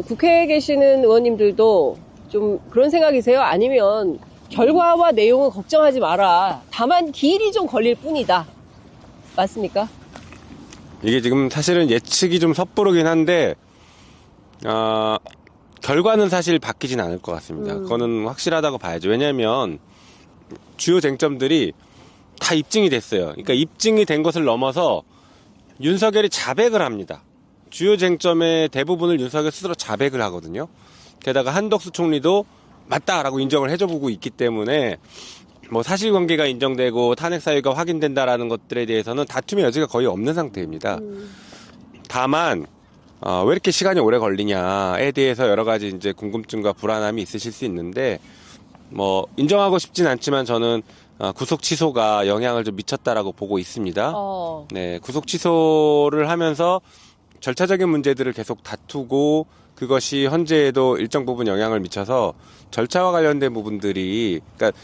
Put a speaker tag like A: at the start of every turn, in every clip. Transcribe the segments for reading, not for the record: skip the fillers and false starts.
A: 국회에 계시는 의원님들도 좀 그런 생각이세요? 아니면 결과와 내용은 걱정하지 마라. 다만 기일이 좀 걸릴 뿐이다. 맞습니까?
B: 이게 지금 사실은 예측이 좀 섣부르긴 한데, 결과는 사실 바뀌진 않을 것 같습니다. 그거는 확실하다고 봐야죠. 왜냐하면 주요 쟁점들이 다 입증이 됐어요. 그러니까 입증이 된 것을 넘어서 윤석열이 자백을 합니다. 주요 쟁점의 대부분을 윤석열 스스로 자백을 하거든요. 게다가 한덕수 총리도 맞다라고 인정을 해줘보고 있기 때문에 뭐 사실관계가 인정되고 탄핵 사유가 확인된다라는 것들에 대해서는 다툼의 여지가 거의 없는 상태입니다. 다만 왜 이렇게 시간이 오래 걸리냐에 대해서 여러 가지 이제 궁금증과 불안함이 있으실 수 있는데 뭐 인정하고 싶진 않지만 저는 구속 취소가 영향을 좀 미쳤다라고 보고 있습니다. 네, 구속 취소를 하면서 절차적인 문제들을 계속 다투고 그것이 헌재에도 일정 부분 영향을 미쳐서 절차와 관련된 부분들이 그러니까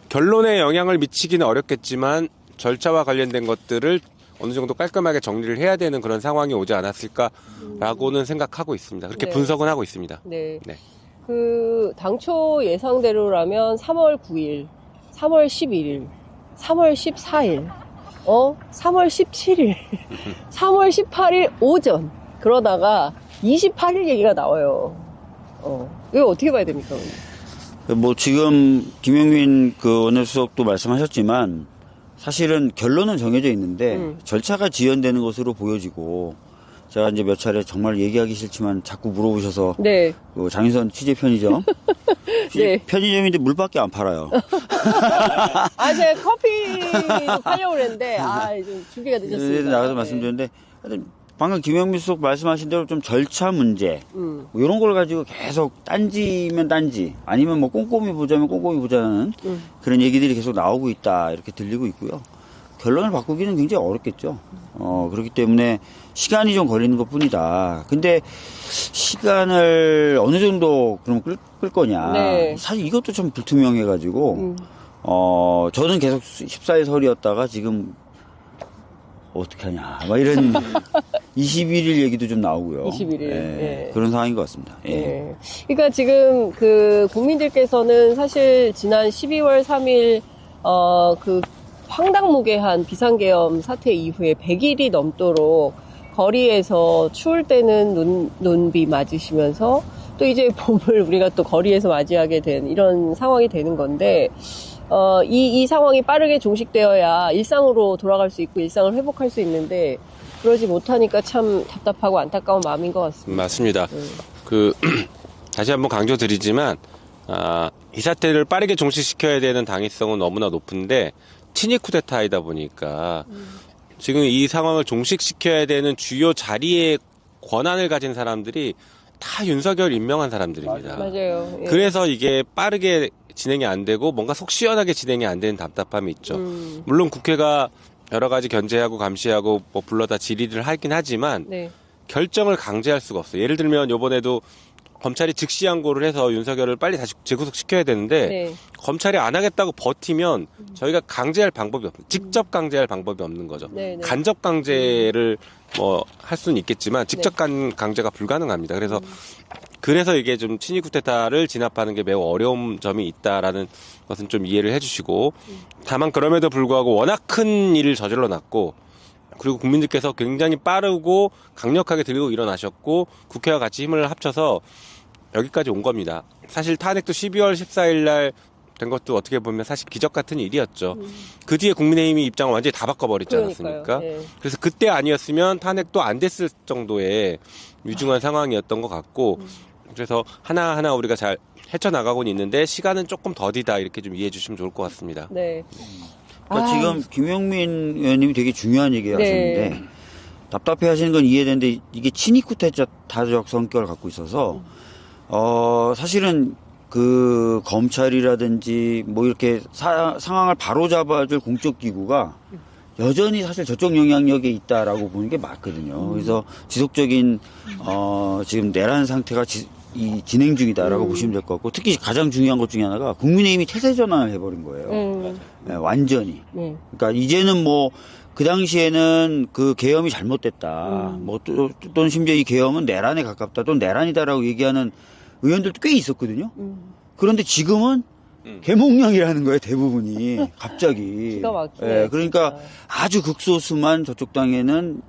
B: 결론에 영향을 미치기는 어렵겠지만 절차와 관련된 것들을 어느 정도 깔끔하게 정리를 해야 되는 그런 상황이 오지 않았을까라고는 생각하고 있습니다. 그렇게
A: 네.
B: 분석은 하고 있습니다.
A: 네.
B: 네.
A: 그 당초 예상대로라면 3월 9일, 3월 11일, 3월 14일, 3월 17일, 3월 18일 오전 그러다가 28일 얘기가 나와요. 이거 어떻게 봐야 됩니까?
C: 뭐 지금 김용민 그 원내수석도 말씀하셨지만 사실은 결론은 정해져 있는데 절차가 지연되는 것으로 보여지고 제가 이제 몇 차례 정말 얘기하기 싫지만 자꾸 물어보셔서
A: 네.
C: 그 장인선 취재 편의점
A: 네.
C: 편의점인데 물밖에 안 팔아요.
A: 제가 커피도 팔려고 그랬는데 좀 준비가 늦었습니다.
C: 나가서 말씀드렸는데 하여튼 방금 김영민 수석 말씀하신 대로 좀 절차 문제 뭐 이런 걸 가지고 계속 딴지면 딴지 아니면 뭐 꼼꼼히 보자면 꼼꼼히 보자는 그런 얘기들이 계속 나오고 있다 이렇게 들리고 있고요. 결론을 바꾸기는 굉장히 어렵겠죠. 그렇기 때문에 시간이 좀 걸리는 것 뿐이다. 근데 시간을 어느 정도 그럼 끌 거냐.
A: 네.
C: 사실 이것도 좀 불투명해가지고 저는 계속 14일 설이었다가 지금 어떻게 하냐. 막 이런 21일 얘기도 좀 나오고요.
A: 21일. 예.
C: 그런 상황인 것 같습니다. 예.
A: 예. 그러니까 지금 그 국민들께서는 사실 지난 12월 3일 그 황당무계한 비상계엄 사태 이후에 100일이 넘도록 거리에서 추울 때는 눈비 맞으시면서 또 이제 봄을 우리가 또 거리에서 맞이하게 된 이런 상황이 되는 건데 이 상황이 빠르게 종식되어야 일상으로 돌아갈 수 있고 일상을 회복할 수 있는데 그러지 못하니까 참 답답하고 안타까운 마음인 것 같습니다.
B: 맞습니다. 다시 한번 강조드리지만 이 사태를 빠르게 종식시켜야 되는 당위성은 너무나 높은데 친위 쿠데타이다 보니까 지금 이 상황을 종식시켜야 되는 주요 자리에 권한을 가진 사람들이 다 윤석열 임명한 사람들입니다.
A: 맞아요. 예.
B: 그래서 이게 빠르게 진행이 안 되고 뭔가 속 시원하게 진행이 안 되는 답답함이 있죠. 물론 국회가 여러 가지 견제하고 감시하고 뭐 불러다 질의를 하긴 하지만
A: 네.
B: 결정을 강제할 수가 없어요. 예를 들면 이번에도 검찰이 즉시 항고를 해서 윤석열을 빨리 다시 재구속시켜야 되는데
A: 네.
B: 검찰이 안 하겠다고 버티면 저희가 강제할 방법이 없어요. 직접 강제할 방법이 없는 거죠.
A: 네, 네.
B: 간접 강제를 뭐 할 수는 있겠지만 직접 강제가 불가능합니다. 그래서 이게 좀 친위 쿠데타를 진압하는 게 매우 어려운 점이 있다라는 것은 좀 이해를 해주시고 다만 그럼에도 불구하고 워낙 큰 일을 저질러 놨고 그리고 국민들께서 굉장히 빠르고 강력하게 들고 일어나셨고 국회와 같이 힘을 합쳐서 여기까지 온 겁니다. 사실 탄핵도 12월 14일 날 된 것도 어떻게 보면 사실 기적 같은 일이었죠. 그 뒤에 국민의힘이 입장을 완전히 다 바꿔버렸지 않았습니까?
A: 네.
B: 그래서 그때 아니었으면 탄핵도 안 됐을 정도의 위중한 상황이었던 것 같고 그래서 하나하나 우리가 잘 헤쳐나가고는 있는데 시간은 조금 더디다 이렇게 좀 이해해 주시면 좋을 것 같습니다.
A: 네.
C: 그러니까 지금 김용민 의원님이 되게 중요한 얘기 하셨는데
A: 네.
C: 답답해 하시는 건 이해되는데 이게 친위 쿠데타적 성격을 갖고 있어서 사실은 그 검찰이라든지 뭐 이렇게 상황을 바로잡아줄 공적 기구가 여전히 사실 저쪽 영향력에 있다라고 보는 게 맞거든요. 그래서 지속적인 지금 내란 상태가 진행 중이다라고 보시면 될 것 같고 특히 가장 중요한 것 중에 하나가 국민의힘이 태세 전환을 해버린 거예요. 네, 완전히.
A: 네.
C: 그러니까 이제는 뭐 그 당시에는 그 계엄이 잘못됐다. 뭐 또는 심지어 이 계엄은 내란에 가깝다. 또는 내란이다라고 얘기하는 의원들도 꽤 있었거든요. 그런데 지금은 개몽령이라는 거예요, 대부분이. 갑자기.
A: 기가 막히네,
C: 예, 그러니까
A: 진짜.
C: 아주 극소수만 저쪽 당에는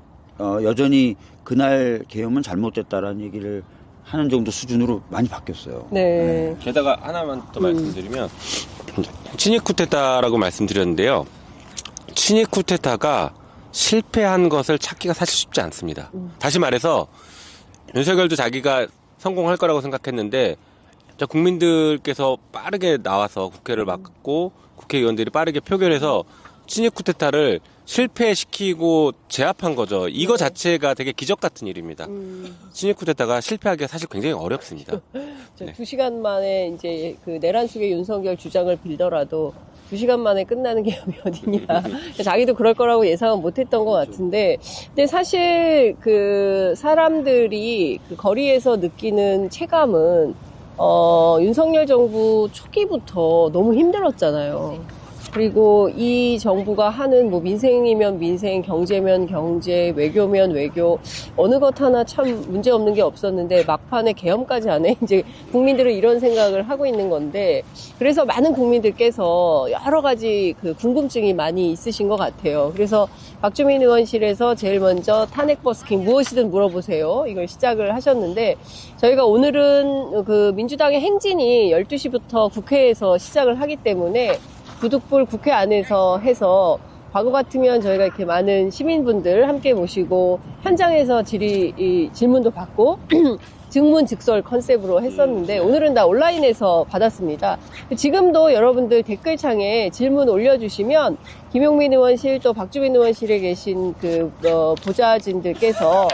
C: 여전히 그날 계엄은 잘못됐다라는 얘기를 하는 정도 수준으로 많이 바뀌었어요.
A: 네.
B: 게다가 하나만 더 말씀드리면 친위 쿠데타라고 말씀드렸는데요. 친위 쿠데타가 실패한 것을 찾기가 사실 쉽지 않습니다. 다시 말해서 윤석열도 자기가 성공할 거라고 생각했는데 국민들께서 빠르게 나와서 국회를 막고 국회의원들이 빠르게 표결해서 친위 쿠데타를 실패시키고 제압한 거죠. 이거 자체가 되게 기적 같은 일입니다. 친위 쿠데타가 실패하기가 사실 굉장히 어렵습니다.
A: 네. 2시간 만에 이제 그 내란 속의 윤석열 주장을 빌더라도 2시간 만에 끝나는 계엄이 어디냐. 자기도 그럴 거라고 예상은 못 했던 것 같은데. 근데 사실 그 사람들이 그 거리에서 느끼는 체감은, 윤석열 정부 초기부터 너무 힘들었잖아요. 그리고 이 정부가 하는 뭐 민생이면 민생, 경제면 경제, 외교면 외교, 어느 것 하나 참 문제 없는 게 없었는데 막판에 계엄까지 하네. 이제 국민들은 이런 생각을 하고 있는 건데, 그래서 많은 국민들께서 여러 가지 그 궁금증이 많이 있으신 것 같아요. 그래서 박주민 의원실에서 제일 먼저 탄핵 버스킹 무엇이든 물어보세요. 이걸 시작을 하셨는데, 저희가 오늘은 그 민주당의 행진이 12시부터 국회에서 시작을 하기 때문에 부득불 국회 안에서 해서 과거 같으면 저희가 이렇게 많은 시민분들 함께 모시고 현장에서 질문도 받고 증문즉설 컨셉으로 했었는데 오늘은 다 온라인에서 받았습니다. 지금도 여러분들 댓글창에 질문 올려주시면 김용민 의원실 또 박주민 의원실에 계신 그 보좌진들께서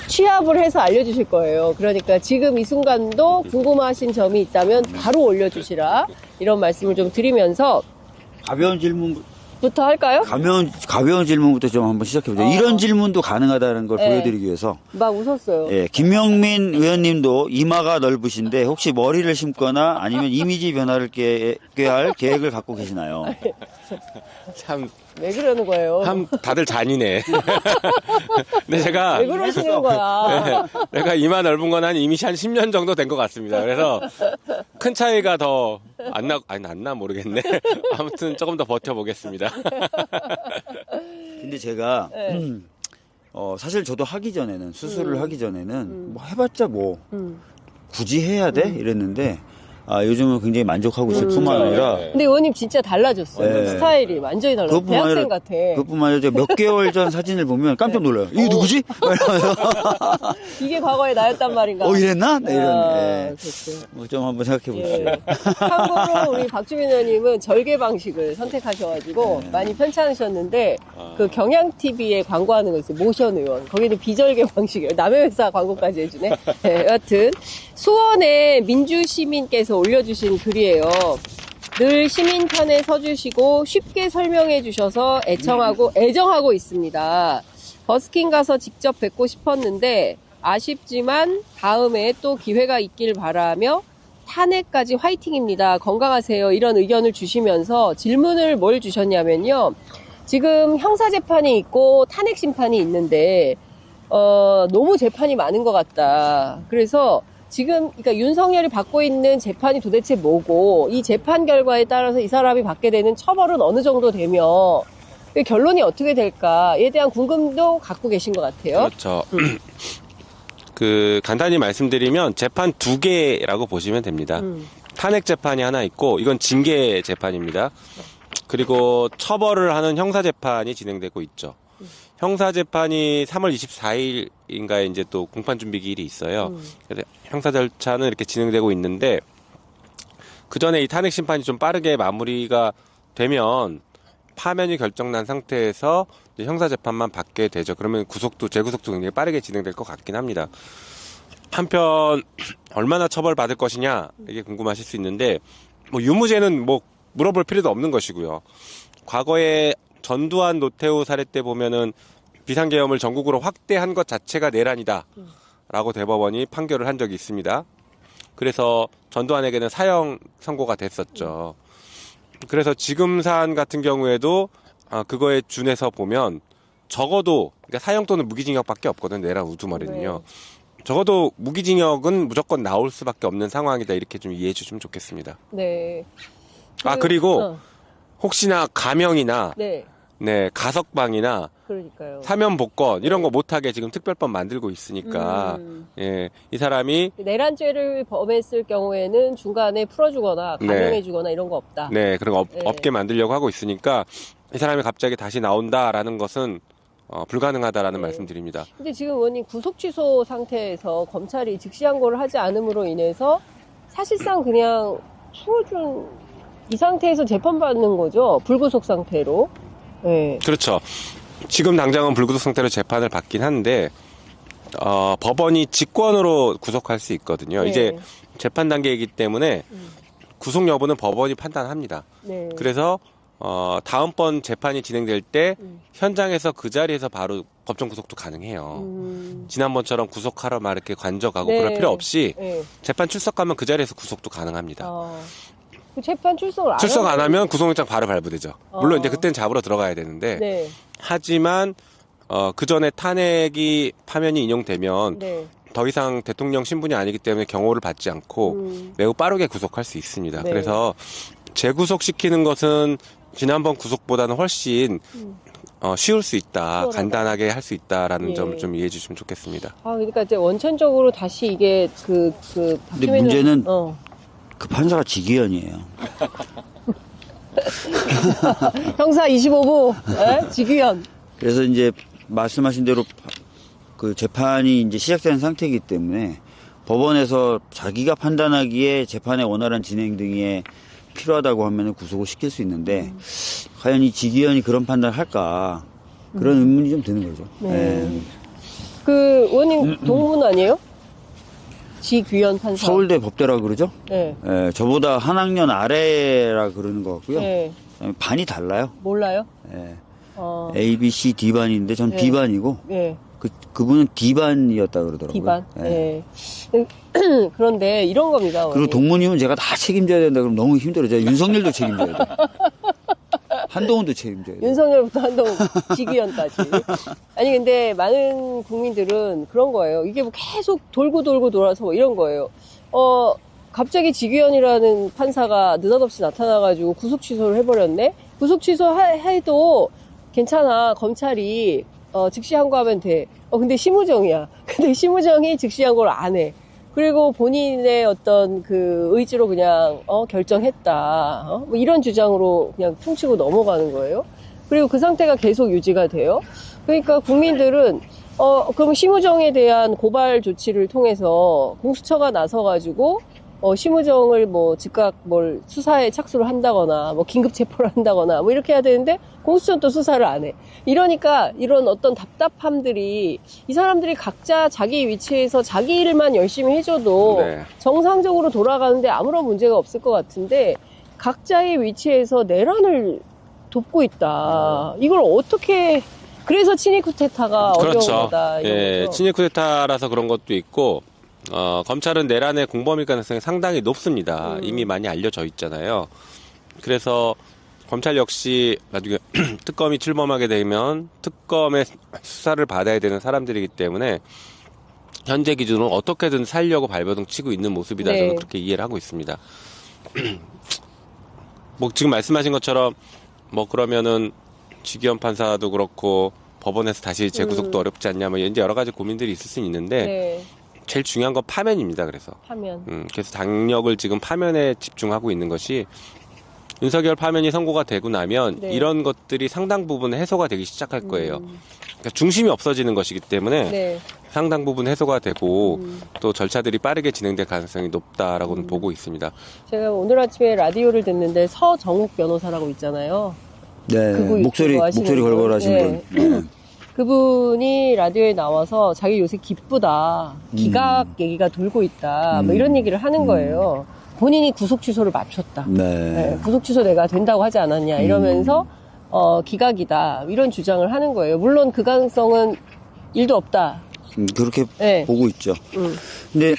A: 취합을 해서 알려주실 거예요. 그러니까 지금 이 순간도 궁금하신 점이 있다면 바로 올려주시라, 이런 말씀을 좀 드리면서
C: 가벼운 질문
A: 부터 할까요?
C: 가벼운 질문부터 좀 한번 시작해보죠. 이런 질문도 가능하다는 걸
A: 네.
C: 보여드리기 위해서.
A: 막 웃었어요.
C: 예, 김명민 의원님도 이마가 넓으신데 혹시 머리를 심거나 아니면 이미지 변화를 꾀할 계획을 갖고 계시나요?
B: 참
A: 왜 그러는 거예요?
B: 다들 잔인해. 근데 제가
A: 왜 그러시는 거야?
B: 내가 이마 넓은 건 이미 한 10년 정도 된 것 같습니다. 그래서 큰 차이가 더 안 나 모르겠네. 아무튼 조금 더 버텨보겠습니다.
C: 근데 제가
A: 네.
C: 사실 저도 하기 전에는 수술을 하기 전에는 뭐 해봤자 뭐 굳이 해야 돼 이랬는데 요즘은 굉장히 만족하고 있을 뿐만 아니라
A: 근데 의원님 진짜 달라졌어요.
C: 네.
A: 스타일이 완전히 달라졌어요. 대학생 같아.
C: 그것뿐만 아니라 제가 몇 개월 전 사진을 보면 깜짝 놀라요. 이게 누구지?
A: 이게 과거의 나였단 말인가?
C: 이랬나? 네, 이런. 예.
A: 그렇죠.
C: 좀 한번 생각해 보시죠.
A: 예. 참고로 우리 박주민 의원님은 절개 방식을 선택하셔가지고 많이 편찮으셨는데 그 경향TV에 광고하는 거 있어요. 모션 의원. 거기는 비절개 방식이에요. 남의 회사 광고까지 해주네. 네, 여하튼 수원의 민주시민께서 올려주신 글이에요. 늘 시민편에 서주시고 쉽게 설명해 주셔서 애정하고 있습니다. 버스킹 가서 직접 뵙고 싶었는데 아쉽지만 다음에 또 기회가 있길 바라며 탄핵까지 화이팅입니다. 건강하세요. 이런 의견을 주시면서 질문을 뭘 주셨냐면요. 지금 형사재판이 있고 탄핵심판이 있는데 너무 재판이 많은 것 같다. 그래서 지금 그러니까 윤석열이 받고 있는 재판이 도대체 뭐고 이 재판 결과에 따라서 이 사람이 받게 되는 처벌은 어느 정도 되며 결론이 어떻게 될까에 대한 궁금도 갖고 계신 것 같아요.
B: 그렇죠. 간단히 말씀드리면 재판 2개라고 보시면 됩니다. 탄핵 재판이 하나 있고 이건 징계 재판입니다. 그리고 처벌을 하는 형사 재판이 진행되고 있죠. 형사 재판이 3월 24일인가에 이제 또 공판 준비 기일이 있어요. 그래서 형사 절차는 이렇게 진행되고 있는데 그 전에 이 탄핵 심판이 좀 빠르게 마무리가 되면 파면이 결정난 상태에서 이제 형사 재판만 받게 되죠. 그러면 재구속도 굉장히 빠르게 진행될 것 같긴 합니다. 한편 얼마나 처벌받을 것이냐 이게 궁금하실 수 있는데 뭐 유무죄는 뭐 물어볼 필요도 없는 것이고요. 과거에 전두환 노태우 사례 때 보면은 비상계엄을 전국으로 확대한 것 자체가 내란이다 라고 대법원이 판결을 한 적이 있습니다. 그래서 전두환에게는 사형 선고가 됐었죠. 그래서 지금 사안 같은 경우에도 그거에 준해서 보면 적어도 그러니까 사형 또는 무기징역밖에 없거든. 내란 우두머리는요. 적어도 무기징역은 무조건 나올 수밖에 없는 상황이다. 이렇게 좀 이해해 주시면 좋겠습니다.
A: 네.
B: 그리고 혹시나 감형이나
A: 네.
B: 네, 가석방이나
A: 그러니까요.
B: 사면 복권 이런 거 못하게 지금 특별법 만들고 있으니까 예, 이 사람이
A: 내란죄를 범했을 경우에는 중간에 풀어주거나
B: 네.
A: 감형해주거나 이런 거 없다.
B: 네, 그런 거
A: 네.
B: 없게 만들려고 하고 있으니까 이 사람이 갑자기 다시 나온다라는 것은 불가능하다라는
A: 네.
B: 말씀드립니다.
A: 근데 지금 의원님 구속 취소 상태에서 검찰이 즉시항고를 하지 않음으로 인해서 사실상 그냥 풀어준 이 상태에서 재판받는 거죠. 불구속 상태로. 네.
B: 그렇죠. 지금 당장은 불구속 상태로 재판을 받긴 한데 법원이 직권으로 구속할 수 있거든요.
A: 네.
B: 이제 재판 단계이기 때문에 구속 여부는 법원이 판단합니다.
A: 네.
B: 그래서 다음번 재판이 진행될 때 현장에서 그 자리에서 바로 법정 구속도 가능해요. 지난번처럼 구속하러 막 이렇게 관저가고
A: 네.
B: 그럴 필요 없이
A: 네.
B: 재판 출석하면 그 자리에서 구속도 가능합니다.
A: 그 재판 출석을 안
B: 출석 안
A: 하면-
B: 하면 구속영장 바로 발부되죠. 물론 이제 그때는 잡으러 들어가야 되는데
A: 네.
B: 하지만 그 전에 탄핵이 파면이 인용되면
A: 네.
B: 더 이상 대통령 신분이 아니기 때문에 경호를 받지 않고 매우 빠르게 구속할 수 있습니다.
A: 네.
B: 그래서 재구속시키는 것은 지난번 구속보다는 훨씬 쉬울 수 있다,
A: 수월하다.
B: 간단하게 할 수 있다라는
A: 예.
B: 점을 좀 이해해 주시면 좋겠습니다.
A: 그러니까 이제 원천적으로 다시 이게
C: 근데
A: 바뀌면은-
C: 문제는 그 판사가 직위원이에요.
A: 형사 25부 직위원.
C: 그래서 이제 말씀하신 대로 그 재판이 이제 시작된 상태이기 때문에 법원에서 자기가 판단하기에 재판의 원활한 진행 등에 필요하다고 하면 구속을 시킬 수 있는데 과연 이 직위원이 그런 판단을 할까 그런 의문이 좀 드는 거죠.
A: 네. 그 의원님 동문 아니에요? 직위원 판사.
C: 서울대 법대라 그러죠?
A: 네.
C: 예, 저보다 한 학년 아래라 그러는 것 같고요.
A: 네.
C: 반이 달라요.
A: 몰라요?
C: 예.
A: 어.
C: A, B, C, D반인데 전
A: 네.
C: B반이고
A: 네.
C: 그분은 D반이었다 그러더라고요.
A: D반.
C: 예.
A: 네. 그런데 이런 겁니다.
C: 그리고
A: 의원님.
C: 동문이면 제가 다 책임져야 된다 그러면 너무 힘들어요. 제가 윤석열도 책임져야 돼. 한동훈도 책임져야 돼.
A: 윤석열부터 한동훈 직위원까지. 아니 근데 많은 국민들은 그런 거예요. 이게 뭐 계속 돌고 돌아서 뭐 이런 거예요. 갑자기 직위원이라는 판사가 느닷없이 나타나가지고 구속 취소를 해버렸네. 구속 취소해도 괜찮아. 검찰이 즉시 항고하면 돼. 근데 심우정이야. 근데 심우정이 즉시 항고를 안 해. 그리고 본인의 어떤 그 의지로 그냥 결정했다. 뭐 이런 주장으로 그냥 퉁치고 넘어가는 거예요. 그리고 그 상태가 계속 유지가 돼요. 그러니까 국민들은 그럼 심우정에 대한 고발 조치를 통해서 공수처가 나서가지고 심우정을 뭐 즉각 수사에 착수를 한다거나 뭐 긴급 체포를 한다거나 뭐 이렇게 해야 되는데 공수처는 또 수사를 안 해. 이러니까 이런 어떤 답답함들이 이 사람들이 각자 자기 위치에서 자기 일만 열심히 해줘도
B: 네.
A: 정상적으로 돌아가는데 아무런 문제가 없을 것 같은데 각자의 위치에서 내란을 돕고 있다. 이걸 어떻게 그래서 친위 쿠데타가 어려운
B: 그렇죠.
A: 거다. 이런
B: 예,
A: 거죠.
B: 친일 쿠데타라서 그런 것도 있고 검찰은 내란의 공범일 가능성이 상당히 높습니다. 이미 많이 알려져 있잖아요. 그래서 검찰 역시 나중에 특검이 출범하게 되면 특검의 수사를 받아야 되는 사람들이기 때문에 현재 기준으로 어떻게든 살려고 발버둥 치고 있는 모습이다.
A: 네.
B: 저는 그렇게 이해를 하고 있습니다. 뭐 지금 말씀하신 것처럼 뭐 그러면은 직위원 판사도 그렇고 법원에서 다시 재구속도 어렵지 않냐 뭐 이제 여러 가지 고민들이 있을 수는 있는데
A: 네,
B: 제일 중요한 건 파면입니다. 그래서
A: 하면.
B: 그래서 당력을 지금 파면에 집중하고 있는 것이 윤석열 파면이 선고가 되고 나면
A: 네.
B: 이런 것들이 상당 부분 해소가 되기 시작할 거예요. 그러니까 중심이 없어지는 것이기 때문에
A: 네.
B: 상당 부분 해소가 되고 또 절차들이 빠르게 진행될 가능성이 높다라고는 보고 있습니다.
A: 제가 오늘 아침에 라디오를 듣는데 서정욱 변호사라고 있잖아요.
C: 네,
A: 그거
C: 목소리
A: 유튜브 하시는
C: 걸걸하신
A: 분.
C: 분. 네.
A: 그분이 라디오에 나와서 자기 요새 기쁘다. 기각 얘기가 돌고 있다. 뭐 이런 얘기를 하는 거예요. 본인이 구속 취소를 맞췄다.
C: 네.
A: 네, 구속 취소 내가 된다고 하지 않았냐 이러면서 기각이다 이런 주장을 하는 거예요. 물론 그 가능성은 1도 없다.
C: 그렇게
A: 네.
C: 보고 있죠. 근데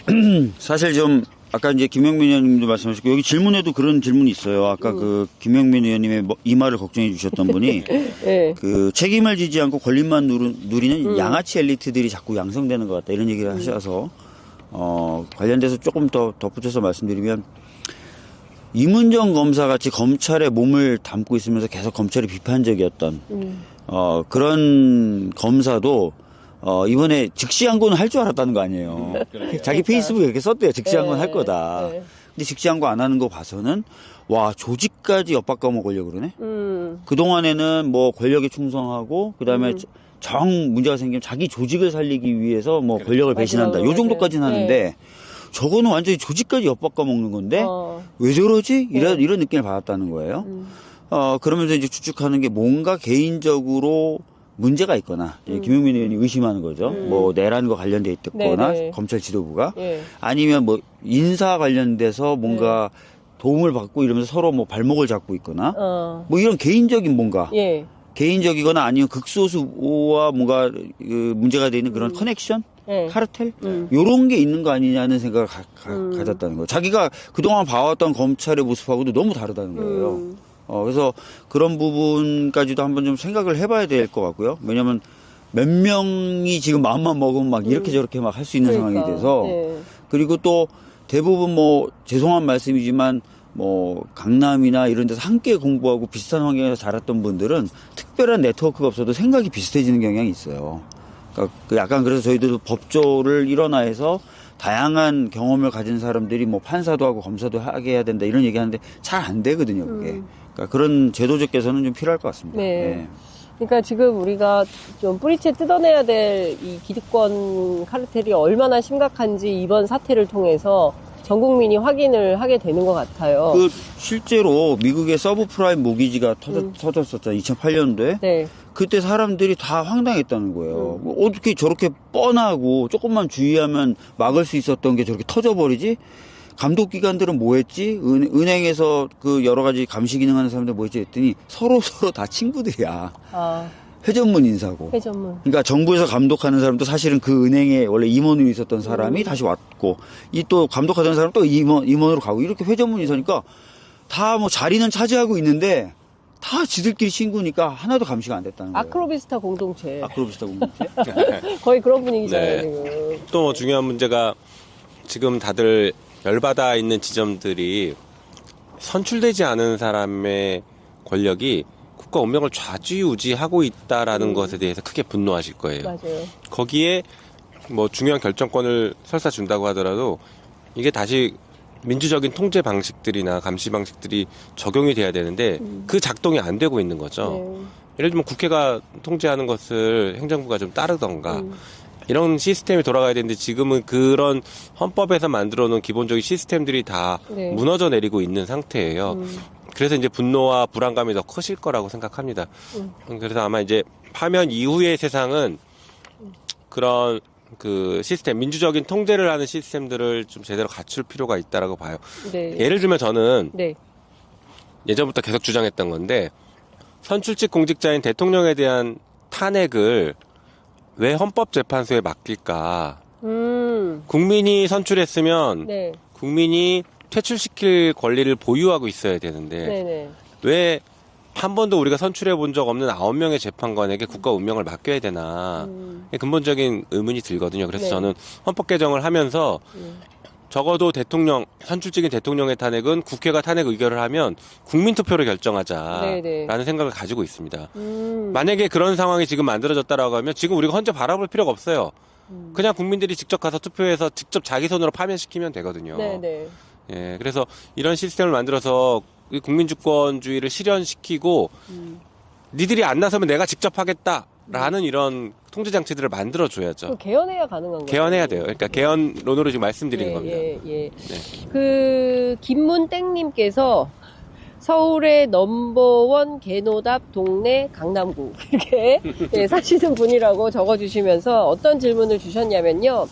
C: 사실 좀 아까 이제 김영민 의원님도 말씀하셨고, 여기 질문에도 그런 질문이 있어요. 아까 그 김영민 의원님의 이 말을 걱정해 주셨던 분이,
A: 네.
C: 그 책임을 지지 않고 권리만 누리는 양아치 엘리트들이 자꾸 양성되는 것 같다. 이런 얘기를 하셔서, 관련돼서 조금 더 덧붙여서 말씀드리면, 이문정 검사 같이 검찰에 몸을 담고 있으면서 계속 검찰이 비판적이었던, 그런 검사도, 이번에 즉시항고는 할 줄 알았다는 거 아니에요. 자기 페이스북에 이렇게 썼대요. 즉시항고는 할 거다.
A: 네.
C: 근데 즉시항고 안 하는 거 봐서는, 와, 조직까지 엿바꿔 먹으려고 그러네? 그동안에는 뭐 권력에 충성하고, 그 다음에 정 문제가 생기면 자기 조직을 살리기 위해서 뭐 권력을 배신한다. 요 정도까지는
A: 맞아요.
C: 하는데, 저거는 완전히 조직까지 엿바꿔 먹는 건데, 왜 저러지? 이런 느낌을 받았다는 거예요. 그러면서 이제 추측하는 게 뭔가 개인적으로 문제가 있거나, 김용민 의원이 의심하는 거죠. 뭐 내란과 관련돼 있거나,
A: 네네.
C: 검찰 지도부가.
A: 예.
C: 아니면 뭐 인사 관련돼서 뭔가 도움을 받고 이러면서 서로 뭐 발목을 잡고 있거나, 뭐 이런 개인적인 뭔가.
A: 예.
C: 개인적이거나 아니면 극소수와 뭔가 그 문제가 되는 그런 커넥션?
A: 예.
C: 카르텔? 요런 게 있는 거 아니냐는 생각을 가졌다는 거예요. 자기가 그동안 봐왔던 검찰의 모습하고도 너무 다르다는 거예요. 그래서 그런 부분까지도 한번 좀 생각을 해봐야 될 것 같고요. 왜냐면 몇 명이 지금 마음만 먹으면 막 이렇게 저렇게 막 할 수 있는
A: 그러니까.
C: 상황이 돼서.
A: 네.
C: 그리고 또 대부분 뭐 죄송한 말씀이지만 뭐 강남이나 이런 데서 함께 공부하고 비슷한 환경에서 자랐던 분들은 특별한 네트워크가 없어도 생각이 비슷해지는 경향이 있어요. 그러니까 약간 그래서 저희도 법조를 일원화해서 다양한 경험을 가진 사람들이 뭐 판사도 하고 검사도 하게 해야 된다 이런 얘기하는데 잘 안 되거든요, 그게. 그러니까 그런 제도적 개선은 좀 필요할 것 같습니다.
A: 네. 그러니까 지금 우리가 좀 뿌리채 뜯어내야 될 이 기득권 카르텔이 얼마나 심각한지 이번 사태를 통해서 전 국민이 확인을 하게 되는 것 같아요.
C: 실제로 미국의 서브프라임 모기지가 터졌었잖아요. 2008년도에.
A: 네.
C: 그때 사람들이 다 황당했다는 거예요. 뭐 어떻게 저렇게 뻔하고 조금만 주의하면 막을 수 있었던 게 저렇게 터져버리지? 감독기관들은 뭐 했지? 은행에서 그 여러 가지 감시 기능하는 사람들 뭐 했지? 했더니 서로 다 친구들이야. 회전문 인사고.
A: 회전문.
C: 그러니까 정부에서 감독하는 사람도 사실은 그 은행에 원래 임원으로 있었던 사람이 다시 왔고, 이 또 감독하던 사람 또 임원으로 가고, 이렇게 회전문 인사니까 다 뭐 자리는 차지하고 있는데, 다 지들끼리 친구니까 하나도 감시가 안 됐다는 거예요.
A: 아크로비스타 공동체.
C: 아크로비스타 공동체?
A: 거의 그런 분위기잖아요,
B: 네.
A: 지금.
B: 또 뭐 중요한 문제가 지금 다들 열받아 있는 지점들이 선출되지 않은 사람의 권력이 국가 운명을 좌지우지하고 있다라는 것에 대해서 크게 분노하실 거예요.
A: 맞아요.
B: 거기에 뭐 중요한 결정권을 설사 준다고 하더라도 이게 다시 민주적인 통제 방식들이나 감시 방식들이 적용이 돼야 되는데 그 작동이 안 되고 있는 거죠.
A: 네.
B: 예를 들면 국회가 통제하는 것을 행정부가 좀 따르던가 이런 시스템이 돌아가야 되는데 지금은 그런 헌법에서 만들어 놓은 기본적인 시스템들이 다
A: 네.
B: 무너져 내리고 있는 상태예요. 그래서 이제 분노와 불안감이 더 크실 거라고 생각합니다. 그래서 아마 이제 파면 이후의 세상은 그런 그 시스템, 민주적인 통제를 하는 시스템들을 좀 제대로 갖출 필요가 있다라고 봐요.
A: 네.
B: 예를 들면 저는
A: 네.
B: 예전부터 계속 주장했던 건데 선출직 공직자인 대통령에 대한 탄핵을 왜 헌법재판소에 맡길까? 국민이 선출했으면
A: 네.
B: 국민이 퇴출시킬 권리를 보유하고 있어야 되는데
A: 네네.
B: 왜 한 번도 우리가 선출해 본 적 없는 9명의 재판관에게 국가 운명을 맡겨야 되나 근본적인 의문이 들거든요. 그래서
A: 네.
B: 저는 헌법 개정을 하면서 적어도 대통령, 선출직인 대통령의 탄핵은 국회가 탄핵 의결을 하면 국민투표로 결정하자라는
A: 네네.
B: 생각을 가지고 있습니다. 만약에 그런 상황이 지금 만들어졌다라고 하면 지금 우리가 헌재 바라볼 필요가 없어요. 그냥 국민들이 직접 가서 투표해서 직접 자기 손으로 파면시키면 되거든요.
A: 네네.
B: 예, 그래서 이런 시스템을 만들어서 이 국민주권주의를 실현시키고 니들이 안 나서면 내가 직접 하겠다라는 이런 통제장치들을 만들어줘야죠.
A: 개헌해야 가능한 거예요.
B: 개헌해야 돼요. 그러니까 개헌론으로 지금 말씀드리는 겁니다.
A: 예. 그 김문땡님께서 서울의 넘버원 개노답 동네 강남구 이렇게 사시는 분이라고 적어주시면서 어떤 질문을 주셨냐면요.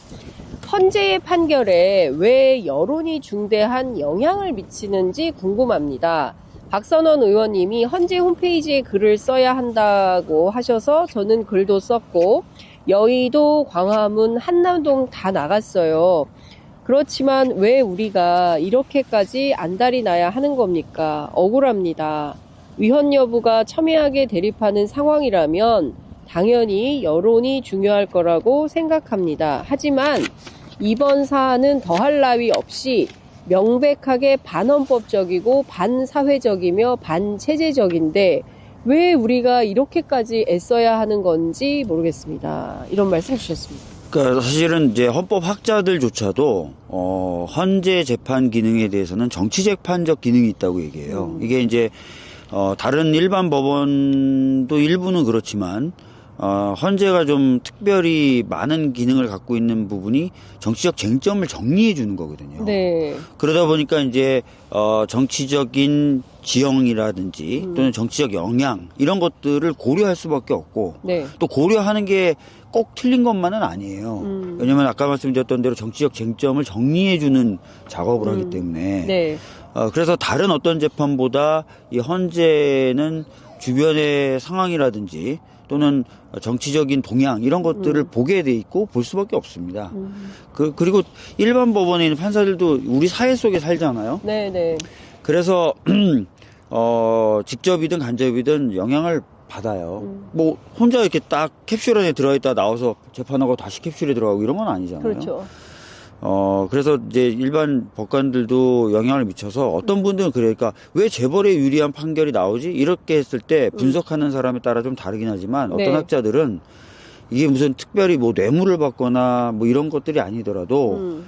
A: 헌재의 판결에 왜 여론이 중대한 영향을 미치는지 궁금합니다. 박선원 의원님이 헌재 홈페이지에 글을 써야 한다고 하셔서 저는 글도 썼고 여의도, 광화문, 한남동 다 나갔어요. 그렇지만 왜 우리가 이렇게까지 안달이 나야 하는 겁니까? 억울합니다. 위헌 여부가 첨예하게 대립하는 상황이라면 당연히 여론이 중요할 거라고 생각합니다. 하지만 이번 사안은 더할 나위 없이 명백하게 반헌법적이고 반사회적이며 반체제적인데 왜 우리가 이렇게까지 애써야 하는 건지 모르겠습니다. 이런 말씀 주셨습니다.
C: 그러니까 사실은 이제 헌법학자들조차도 헌재 재판 기능에 대해서는 정치 재판적 기능이 있다고 얘기해요. 이게 이제 다른 일반 법원도 일부는 그렇지만 헌재가 좀 특별히 많은 기능을 갖고 있는 부분이 정치적 쟁점을 정리해 주는 거거든요.
A: 네.
C: 그러다 보니까 이제 정치적인 지형이라든지 또는 정치적 영향 이런 것들을 고려할 수밖에 없고
A: 네.
C: 또 고려하는 게 꼭 틀린 것만은 아니에요. 왜냐하면 아까 말씀드렸던 대로 정치적 쟁점을 정리해 주는 작업을 하기 때문에
A: 네.
C: 그래서 다른 어떤 재판보다 이 헌재는 주변의 상황이라든지 또는 정치적인 동향 이런 것들을 보게 돼 있고 볼 수밖에 없습니다. 그리고 일반 법원에 있는 판사들도 우리 사회 속에 살잖아요.
A: 네, 네.
C: 그래서 직접이든 간접이든 영향을 받아요. 뭐 혼자 이렇게 딱 캡슐 안에 들어있다 나와서 재판하고 다시 캡슐에 들어가고 이런 건 아니잖아요.
A: 그렇죠.
C: 그래서 이제 일반 법관들도 영향을 미쳐서 어떤 분들은 그래요. 그러니까 왜 재벌에 유리한 판결이 나오지? 이렇게 했을 때 분석하는 사람에 따라 좀 다르긴 하지만 어떤
A: 네.
C: 학자들은 이게 무슨 특별히 뭐 뇌물을 받거나 뭐 이런 것들이 아니더라도